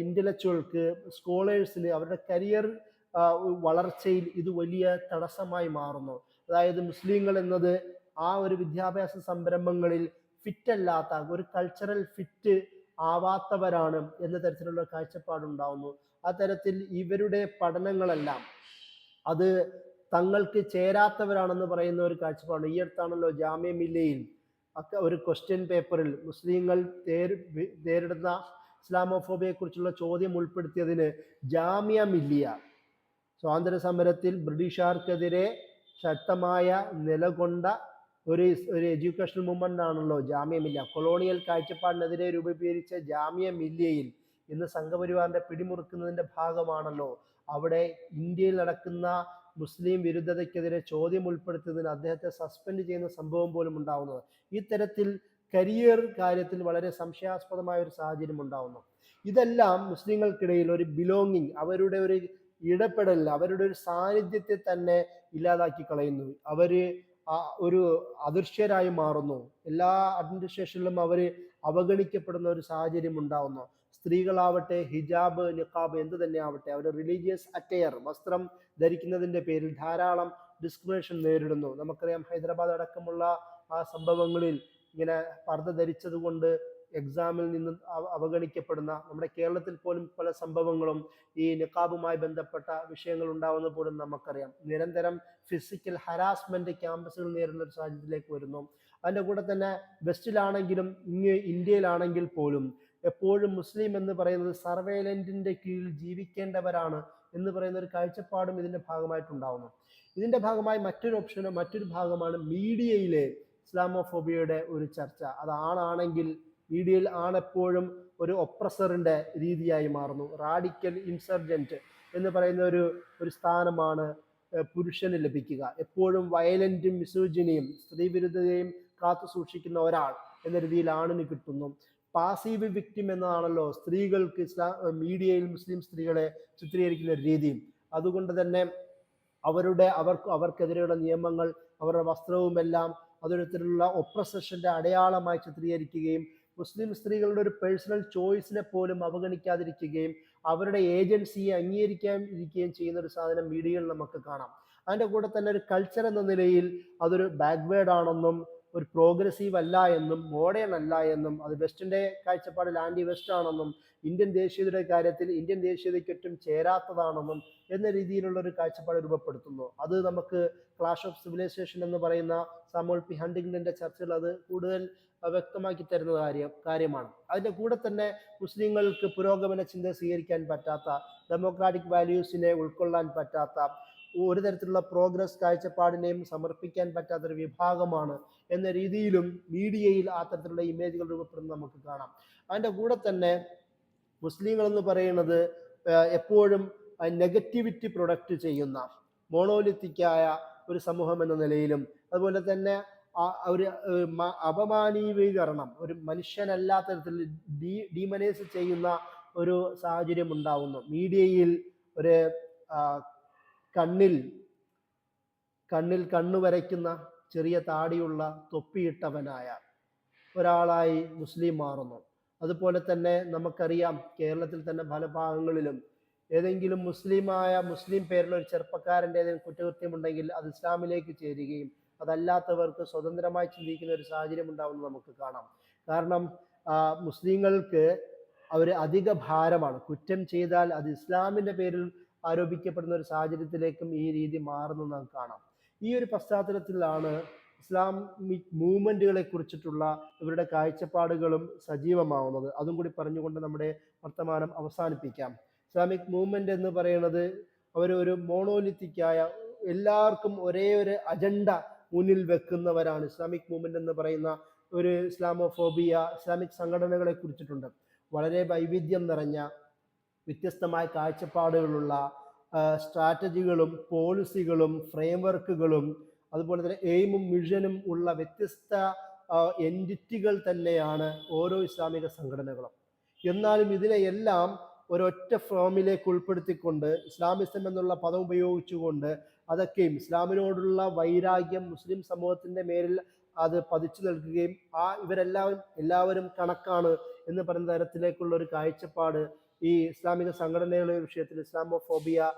ഇന്റലക്ച്വൽക്ക് സ്കോളേഴ്സിന് അവരുടെ കരിയർ വളർച്ചയിൽ ഇത് വലിയ തടസ്സമായി മാറുന്നു. അതായത് മുസ്ലിങ്ങൾ എന്നത് ആ ഒരു വിദ്യാഭ്യാസ സംരംഭങ്ങളിൽ ഫിറ്റ് അല്ലാത്ത, ഒരു കൾച്ചറൽ ഫിറ്റ് ആവാത്തവരാണ് എന്ന തരത്തിലുള്ള കാഴ്ചപ്പാടുണ്ടാവുന്നു. ആ തരത്തിൽ ഇവരുടെ പഠനങ്ങളെല്ലാം അത് തങ്ങൾക്ക് ചേരാത്തവരാണെന്ന് പറയുന്ന ഒരു കാഴ്ചപ്പാട്. ഈ അടുത്താണല്ലോ ജാമ്യ മില്ലയിൽ ഒരു ക്വസ്റ്റ്യൻ പേപ്പറിൽ മുസ്ലിങ്ങൾ നേരിടുന്ന ഇസ്ലാമോഫോബിയെ കുറിച്ചുള്ള ചോദ്യം ഉൾപ്പെടുത്തിയതിന് ജാമ്യ മില്ലിയ സ്വാതന്ത്ര്യ സമരത്തിൽ ബ്രിട്ടീഷുകാർക്കെതിരെ ശക്തമായ നിലകൊണ്ട ഒരു എഡ്യൂക്കേഷണൽ മൂവ്മെന്റ് ആണല്ലോ ജാമ്യ മില്ലിയ. കൊളോണിയൽ കാഴ്ചപ്പാടിനെതിരെ രൂപീകരിച്ച ജാമ്യ മില്ലിയയിൽ ഇന്ന് സംഘപരിവാറിന്റെ പിടിമുറുക്കുന്നതിന്റെ ഭാഗമാണല്ലോ അവിടെ ഇന്ത്യയിൽ നടക്കുന്ന മുസ്ലിം വിരുദ്ധതയ്ക്കെതിരെ ചോദ്യം ഉൾപ്പെടുത്തിയതിന് അദ്ദേഹത്തെ സസ്പെൻഡ് ചെയ്യുന്ന സംഭവം പോലും ഉണ്ടാവുന്നത്. ഈ തരത്തിൽ കരിയർ കാര്യത്തിൽ വളരെ സംശയാസ്പദമായ ഒരു സാഹചര്യം ഉണ്ടാവുന്നു. ഇതെല്ലാം മുസ്ലിങ്ങൾക്കിടയിൽ ഒരു ബിലോങ്ങിങ്, അവരുടെ ഒരു ഇടപെടൽ, അവരുടെ ഒരു സാന്നിധ്യത്തെ തന്നെ ഇല്ലാതാക്കി കളയുന്നു. അവര് ഒരു അദൃശ്യരായി മാറുന്നു. എല്ലാ അഡ്മിനിസ്ട്രേഷനിലും അവര് അവഗണിക്കപ്പെടുന്ന ഒരു സാഹചര്യം ഉണ്ടാവുന്നു. സ്ത്രീകളാവട്ടെ ഹിജാബ്, നിഖാബ് എന്ത് തന്നെ ആവട്ടെ, അവർ റിലീജിയസ് അറ്റയർ വസ്ത്രം ധരിക്കുന്നതിന്റെ പേരിൽ ധാരാളം ഡിസ്ക്രിമിനേഷൻ നേരിടുന്നു. നമുക്കറിയാം ഹൈദരാബാദ് അടക്കമുള്ള ആ സംഭവങ്ങളിൽ ഇങ്ങനെ പർദ്ദ ധരിച്ചത് കൊണ്ട് എക്സാമിൽ നിന്ന് അവഗണിക്കപ്പെടുന്ന, നമ്മുടെ കേരളത്തിൽ പോലും പല സംഭവങ്ങളും ഈ നിഖാബുമായി ബന്ധപ്പെട്ട വിഷയങ്ങൾ ഉണ്ടാവുന്ന പോലും നമുക്കറിയാം. നിരന്തരം ഫിസിക്കൽ ഹരാസ്മെന്റ് ക്യാമ്പസുകൾ നേരിടുന്ന ഒരു സാഹചര്യത്തിലേക്ക് വരുന്നു. അതിൻ്റെ കൂടെ തന്നെ വെസ്റ്റിലാണെങ്കിലും ഇന്ത്യയിലാണെങ്കിൽ പോലും എപ്പോഴും മുസ്ലിം എന്ന് പറയുന്നത് സർവൈലൻറ്റിന്റെ കീഴിൽ ജീവിക്കേണ്ടവരാണ് എന്ന് പറയുന്ന ഒരു കാഴ്ചപ്പാടും ഇതിന്റെ ഭാഗമായിട്ടുണ്ടാവുന്നു. ഇതിന്റെ ഭാഗമായി മറ്റൊരു ഭാഗമാണ് മീഡിയയിലെ ഇസ്ലാമോഫോബിയയുടെ ഒരു ചർച്ച. അത് ആണെങ്കിൽ മീഡിയയിൽ ആണെപ്പോഴും ഒരു ഒപ്രസറിന്റെ രീതിയായി മാറുന്നു. റാഡിക്കൽ ഇൻസർജന്റ് എന്ന് പറയുന്ന ഒരു സ്ഥാനമാണ് പുരുഷന് ലഭിക്കുക. എപ്പോഴും വയലന്റും മിസോജിനിയും സ്ത്രീവിരുദ്ധതയും കാത്തു സൂക്ഷിക്കുന്ന ഒരാൾ എന്ന രീതിയിൽ ആണിന് കിട്ടുന്നു. പാസീവ് വിക്ടിം എന്നതാണല്ലോ സ്ത്രീകൾക്ക് മീഡിയയിൽ മുസ്ലിം സ്ത്രീകളെ ചിത്രീകരിക്കുന്ന രീതിയും. അതുകൊണ്ട് തന്നെ അവർക്കെതിരെയുള്ള നിയമങ്ങൾ, അവരുടെ വസ്ത്രവുമെല്ലാം അതൊരുത്തരുള്ള ഒപ്രസഷന്റെ അടയാളമായി ചിത്രീകരിക്കുകയും മുസ്ലിം സ്ത്രീകളുടെ ഒരു പേഴ്സണൽ ചോയ്സിനെ പോലും അവഗണിക്കാതിരിക്കുകയും അവരുടെ ഏജൻസിയെ അംഗീകരിക്കാതിരിക്കുകയും ചെയ്യുന്ന ഒരു സാധനം മീഡിയയിൽ നമുക്ക് കാണാം. അതിൻ്റെ കൂടെ തന്നെ ഒരു കൾച്ചർ എന്ന നിലയിൽ അതൊരു ബാക്ക്വേർഡ് ആണെന്നും ഒരു പ്രോഗ്രസീവ് അല്ല എന്നും മോഡേൺ അല്ല എന്നും അത് വെസ്റ്റിന്റെ കാഴ്ചപ്പാടിൽ ആന്റി വെസ്റ്റ് ആണെന്നും ഇന്ത്യൻ ദേശീയതയുടെ കാര്യത്തിൽ ഇന്ത്യൻ ദേശീയതയ്ക്കൊട്ടും ചേരാത്തതാണെന്നും എന്ന രീതിയിലുള്ള ഒരു കാഴ്ചപ്പാട് രൂപപ്പെടുത്തുന്നു. അത് നമുക്ക് ക്ലാഷ് ഓഫ് സിവിലൈസേഷൻ എന്ന് പറയുന്ന സാമുവൽ പി ഹണ്ടിങ്ടന്റെ ചർച്ചകൾ അത് കൂടുതൽ വ്യക്തമാക്കി തരുന്ന കാര്യമാണ്. അതിൻ്റെ കൂടെ തന്നെ മുസ്ലിങ്ങൾക്ക് പുരോഗമന ചിന്ത സ്വീകരിക്കാൻ പറ്റാത്ത, ഡെമോക്രാറ്റിക് വാല്യൂസിനെ ഉൾക്കൊള്ളാൻ പറ്റാത്ത, ഒരു തരത്തിലുള്ള പ്രോഗ്രസ് കാഴ്ചപ്പാടിനെയും സമർപ്പിക്കാൻ പറ്റാത്തൊരു വിഭാഗമാണ് എന്ന രീതിയിലും മീഡിയയിൽ ആ തരത്തിലുള്ള ഇമേജുകൾ രൂപപ്പെടുന്നത് നമുക്ക് കാണാം. അതിൻ്റെ കൂടെ തന്നെ മുസ്ലിങ്ങൾ എന്ന് പറയുന്നത് എപ്പോഴും നെഗറ്റിവിറ്റി പ്രൊഡക്റ്റ് ചെയ്യുന്ന മോണോലിത്തിക്കായ ഒരു സമൂഹം എന്ന നിലയിലും അതുപോലെ തന്നെ ഒരു അപമാനീകരണം, ഒരു മനുഷ്യനല്ലാത്ത തരത്തിൽ ഡീമനൈസ് ചെയ്യുന്ന ഒരു സാഹചര്യം ഉണ്ടാവുന്നു. മീഡിയയിൽ ഒരു കണ്ണിൽ കണ്ണു വരയ്ക്കുന്ന ചെറിയ താടിയുള്ള തൊപ്പിയിട്ടവനായ ഒരാളായി മുസ്ലിം മാറുന്നു. അതുപോലെ തന്നെ നമുക്കറിയാം കേരളത്തിൽ തന്നെ പല ഭാഗങ്ങളിലും ഏതെങ്കിലും മുസ്ലിം പേരുള്ള ഒരു ചെറുപ്പക്കാരൻ്റെ ഏതെങ്കിലും കുറ്റകൃത്യമുണ്ടെങ്കിൽ അത് ഇസ്ലാമിലേക്ക് ചേരുകയും അതല്ലാത്തവർക്ക് സ്വതന്ത്രമായി ചിന്തിക്കുന്ന ഒരു സാഹചര്യം ഉണ്ടാവുന്നത് നമുക്ക് കാണാം. കാരണം മുസ്ലിങ്ങൾക്ക് അവർ അധിക ഭാരമാണ്. കുറ്റം ചെയ്താൽ അത് ഇസ്ലാമിൻ്റെ പേരിൽ ആരോപിക്കപ്പെടുന്ന ഒരു സാഹചര്യത്തിലേക്കും ഈ രീതി മാറുന്നത് നാം കാണാം. ഈ ഒരു പശ്ചാത്തലത്തിലാണ് ഇസ്ലാമിക് മൂവ്മെൻറ്റുകളെ കുറിച്ചിട്ടുള്ള ഇവരുടെ കാഴ്ചപ്പാടുകളും സജീവമാവുന്നത്. അതും കൂടി പറഞ്ഞുകൊണ്ട് നമ്മുടെ വർത്തമാനം അവസാനിപ്പിക്കാം. ഇസ്ലാമിക് മൂവ്മെൻ്റ് എന്ന് പറയുന്നത് അവരൊരു മോണോലിത്തിക്കായ എല്ലാവർക്കും ഒരേ ഒരു അജണ്ട മുന്നിൽ വെക്കുന്നവരാണ്. ഇസ്ലാമിക് മൂവ്മെൻ്റ് എന്ന് പറയുന്ന ഒരു ഇസ്ലാമോഫോബിയ ഇസ്ലാമിക് സംഘടനകളെ കുറിച്ചിട്ടുണ്ട്. വളരെ വൈവിധ്യം നിറഞ്ഞ വ്യത്യസ്തമായ കാഴ്ചപ്പാടുകളുള്ള സ്ട്രാറ്റജികളും പോളിസികളും ഫ്രെയിംവർക്കുകളും അതുപോലെ തന്നെ എയിമും വിഷനും ഉള്ള വ്യത്യസ്ത എൻറ്റിറ്റികൾ തന്നെയാണ് ഓരോ ഇസ്ലാമിക സംഘടനകളും. എന്നാലും ഇതിനെയെല്ലാം ഒരൊറ്റ ഫോമിലേക്ക് ഉൾപ്പെടുത്തിക്കൊണ്ട് ഇസ്ലാമിസം എന്നുള്ള പദം ഉപയോഗിച്ചുകൊണ്ട് അതൊക്കെയും ഇസ്ലാമിനോടുള്ള വൈരാഗ്യം മുസ്ലിം സമൂഹത്തിൻ്റെ മേലിൽ അത് പതിച്ചു നൽകുകയും എല്ലാവരും കണക്കാണ് എന്ന് പറയുന്ന തരത്തിലേക്കുള്ള ഒരു കാഴ്ചപ്പാട് ഈ ഇസ്ലാമിക സംഘടനകളുടെ വിഷയത്തിൽ ഇസ്ലാമോഫോബിയ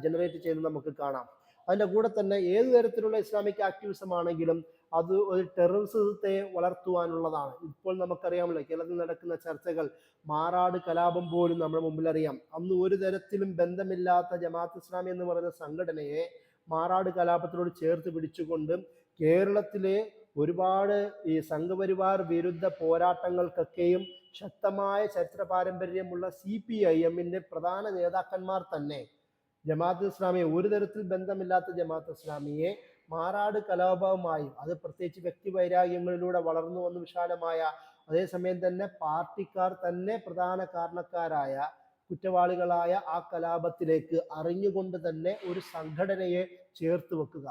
ജനറേറ്റ് ചെയ്യുന്നത് നമുക്ക് കാണാം. അതിൻ്റെ കൂടെ തന്നെ ഏതു തരത്തിലുള്ള ഇസ്ലാമിക് ആക്ടിവിസം ആണെങ്കിലും അത് ഒരു ടെററിസത്തെ വളർത്തുവാനുള്ളതാണ്. ഇപ്പോൾ നമുക്കറിയാമല്ലോ കേരളത്തിൽ നടക്കുന്ന ചർച്ചകൾ, മാറാട് കലാപം പോലും നമ്മുടെ മുമ്പിൽ അറിയാം. അന്ന് ഒരു തരത്തിലും ബന്ധമില്ലാത്ത ജമാഅത്ത് ഇസ്ലാമി എന്ന് പറയുന്ന സംഘടനയെ മാറാട് കലാപത്തിനോട് ചേർത്ത് പിടിച്ചുകൊണ്ട് കേരളത്തിലെ ഒരുപാട് ഈ സംഘപരിവാർ വിരുദ്ധ പോരാട്ടങ്ങൾക്കൊക്കെയും ശക്തമായ ചരിത്ര പാരമ്പര്യമുള്ള CPIM-ന്റെ പ്രധാന നേതാക്കന്മാർ തന്നെ ജമാഅത്ത് ഇസ്ലാമിയെ, ഒരു തരത്തിൽ ബന്ധമില്ലാത്ത ജമാഅത്ത് ഇസ്ലാമിയെ മാറാട് കലാപവുമായും, അത് പ്രത്യേകിച്ച് വ്യക്തിവൈരാഗ്യങ്ങളിലൂടെ വളർന്നു വന്ന് വിശാലമായ, അതേസമയം തന്നെ പാർട്ടിക്കാർ തന്നെ പ്രധാന കാരണക്കാരായ കുറ്റവാളികളായ ആ കലാപത്തിലേക്ക് അറിഞ്ഞുകൊണ്ട് തന്നെ ഒരു സംഘടനയെ ചേർത്ത് വെക്കുക,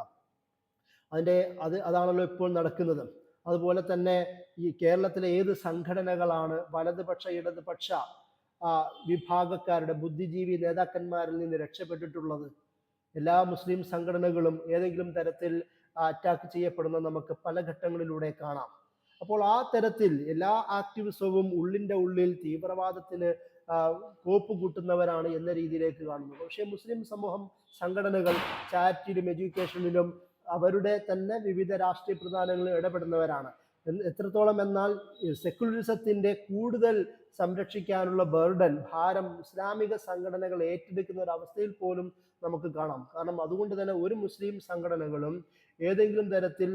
അതാണല്ലോ ഇപ്പോൾ നടക്കുന്നത്. അതുപോലെ തന്നെ ഈ കേരളത്തിലെ ഏത് സംഘടനകളാണ് വലതുപക്ഷ ഇടതുപക്ഷ വിഭാഗക്കാരുടെ ബുദ്ധിജീവി നേതാക്കന്മാരിൽ നിന്ന് രക്ഷപ്പെട്ടിട്ടുള്ളത്? എല്ലാ മുസ്ലിം സംഘടനകളും ഏതെങ്കിലും തരത്തിൽ അറ്റാക്ക് ചെയ്യപ്പെടുന്ന നമുക്ക് പല ഘട്ടങ്ങളിലൂടെ കാണാം. അപ്പോൾ ആ തരത്തിൽ എല്ലാ ആക്ടിവിസവും ഉള്ളിൻ്റെ ഉള്ളിൽ തീവ്രവാദത്തിന് കോപ്പ് കൂട്ടുന്നവരാണ് എന്ന രീതിയിലേക്ക് കാണുന്നു. പക്ഷേ മുസ്ലിം സമൂഹം സംഘടനകൾ ചാരിറ്റിയിലും എഡ്യൂക്കേഷനിലും അവരുടെ തന്നെ വിവിധ രാഷ്ട്രീയ പ്രസ്ഥാനങ്ങളിൽ ഇടപെടുന്നവരാണ്. എത്രത്തോളം എന്നാൽ സെക്കുലറിസത്തിൻ്റെ കൂടുതൽ സംരക്ഷിക്കാനുള്ള ഭാരം ഇസ്ലാമിക സംഘടനകൾ ഏറ്റെടുക്കുന്ന ഒരു അവസ്ഥയിൽ പോലും നമുക്ക് കാണാം. കാരണം അതുകൊണ്ട് തന്നെ ഒരു മുസ്ലിം സംഘടനകളും ഏതെങ്കിലും തരത്തിൽ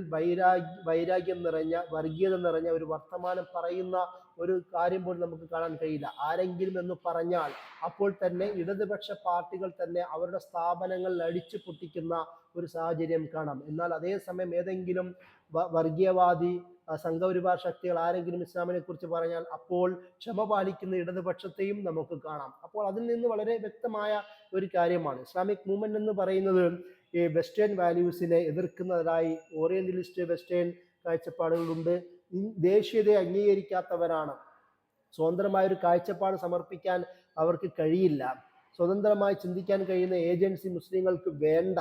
വൈരാഗ്യം നിറഞ്ഞ, വർഗീയത നിറഞ്ഞ ഒരു വർത്തമാനം പറയുന്ന ഒരു കാര്യം പോലും നമുക്ക് കാണാൻ കഴിയില്ല. ആരെങ്കിലും എന്ന് പറഞ്ഞാൽ അപ്പോൾ തന്നെ ഇടതുപക്ഷ പാർട്ടികൾ തന്നെ അവരുടെ സ്ഥാപനങ്ങൾ അടിച്ചു പൊട്ടിക്കുന്ന ഒരു സാഹചര്യം കാണാം. എന്നാൽ അതേസമയം ഏതെങ്കിലും വർഗീയവാദി സംഘപരിവാർ ശക്തികൾ ആരെങ്കിലും ഇസ്ലാമിനെ കുറിച്ച് പറഞ്ഞാൽ അപ്പോൾ ക്ഷമ പാലിക്കുന്ന ഇടതുപക്ഷത്തെയും നമുക്ക് കാണാം. അപ്പോൾ അതിൽ നിന്ന് വളരെ വ്യക്തമായ ഒരു കാര്യമാണ് ഇസ്ലാമിക് മൂവ്മെന്റ് എന്ന് പറയുന്നത് ഈ വെസ്റ്റേൺ വാല്യൂസിനെ എതിർക്കുന്നതായി ഓറിയന്റലിസ്റ്റ് വെസ്റ്റേൺ കാഴ്ചപ്പാടുകളുണ്ട്. ദേശീയതയെ അംഗീകരിക്കാത്തവരാണ്. സ്വതന്ത്രമായൊരു കാഴ്ചപ്പാട് സമർപ്പിക്കാൻ അവർക്ക് കഴിയില്ല. സ്വതന്ത്രമായി ചിന്തിക്കാൻ കഴിയുന്ന ഏജൻസി മുസ്ലിങ്ങൾക്ക് വേണ്ട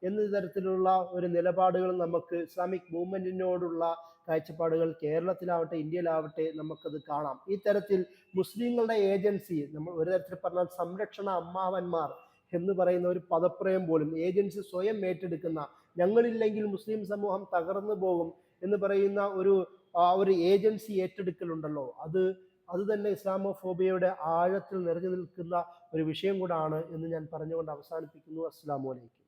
എന്ന തരത്തിലുള്ള ഒരു നിലപാടുകൾ നമുക്ക് ഇസ്ലാമിക് മൂവ്മെന്റിനോടുള്ള കാഴ്ചപ്പാടുകൾ കേരളത്തിലാവട്ടെ ഇന്ത്യയിലാവട്ടെ നമുക്കത് കാണാം. ഈ തരത്തിൽ മുസ്ലിങ്ങളുടെ ഏജൻസി, നമ്മൾ ഒരു തരത്തിൽ പറഞ്ഞാൽ സംരക്ഷണ അമ്മാവന്മാർ എന്ന് പറയുന്ന ഒരു പദപ്രയം പോലും ഏജൻസി സ്വയം ഏറ്റെടുക്കുന്ന, ഞങ്ങളില്ലെങ്കിൽ മുസ്ലിം സമൂഹം തകർന്നു പോകും എന്ന് പറയുന്ന ഒരു ഏജൻസി ഏറ്റെടുക്കലുണ്ടല്ലോ, അത് തന്നെ ഇസ്ലാമോഫോബിയയുടെ ആഴത്തിൽ നിറഞ്ഞു നിൽക്കുന്ന ഒരു വിഷയം കൂടാണ് എന്ന് ഞാൻ പറഞ്ഞുകൊണ്ട് അവസാനിപ്പിക്കുന്നു. അസ്സലാമു അലൈക്കും.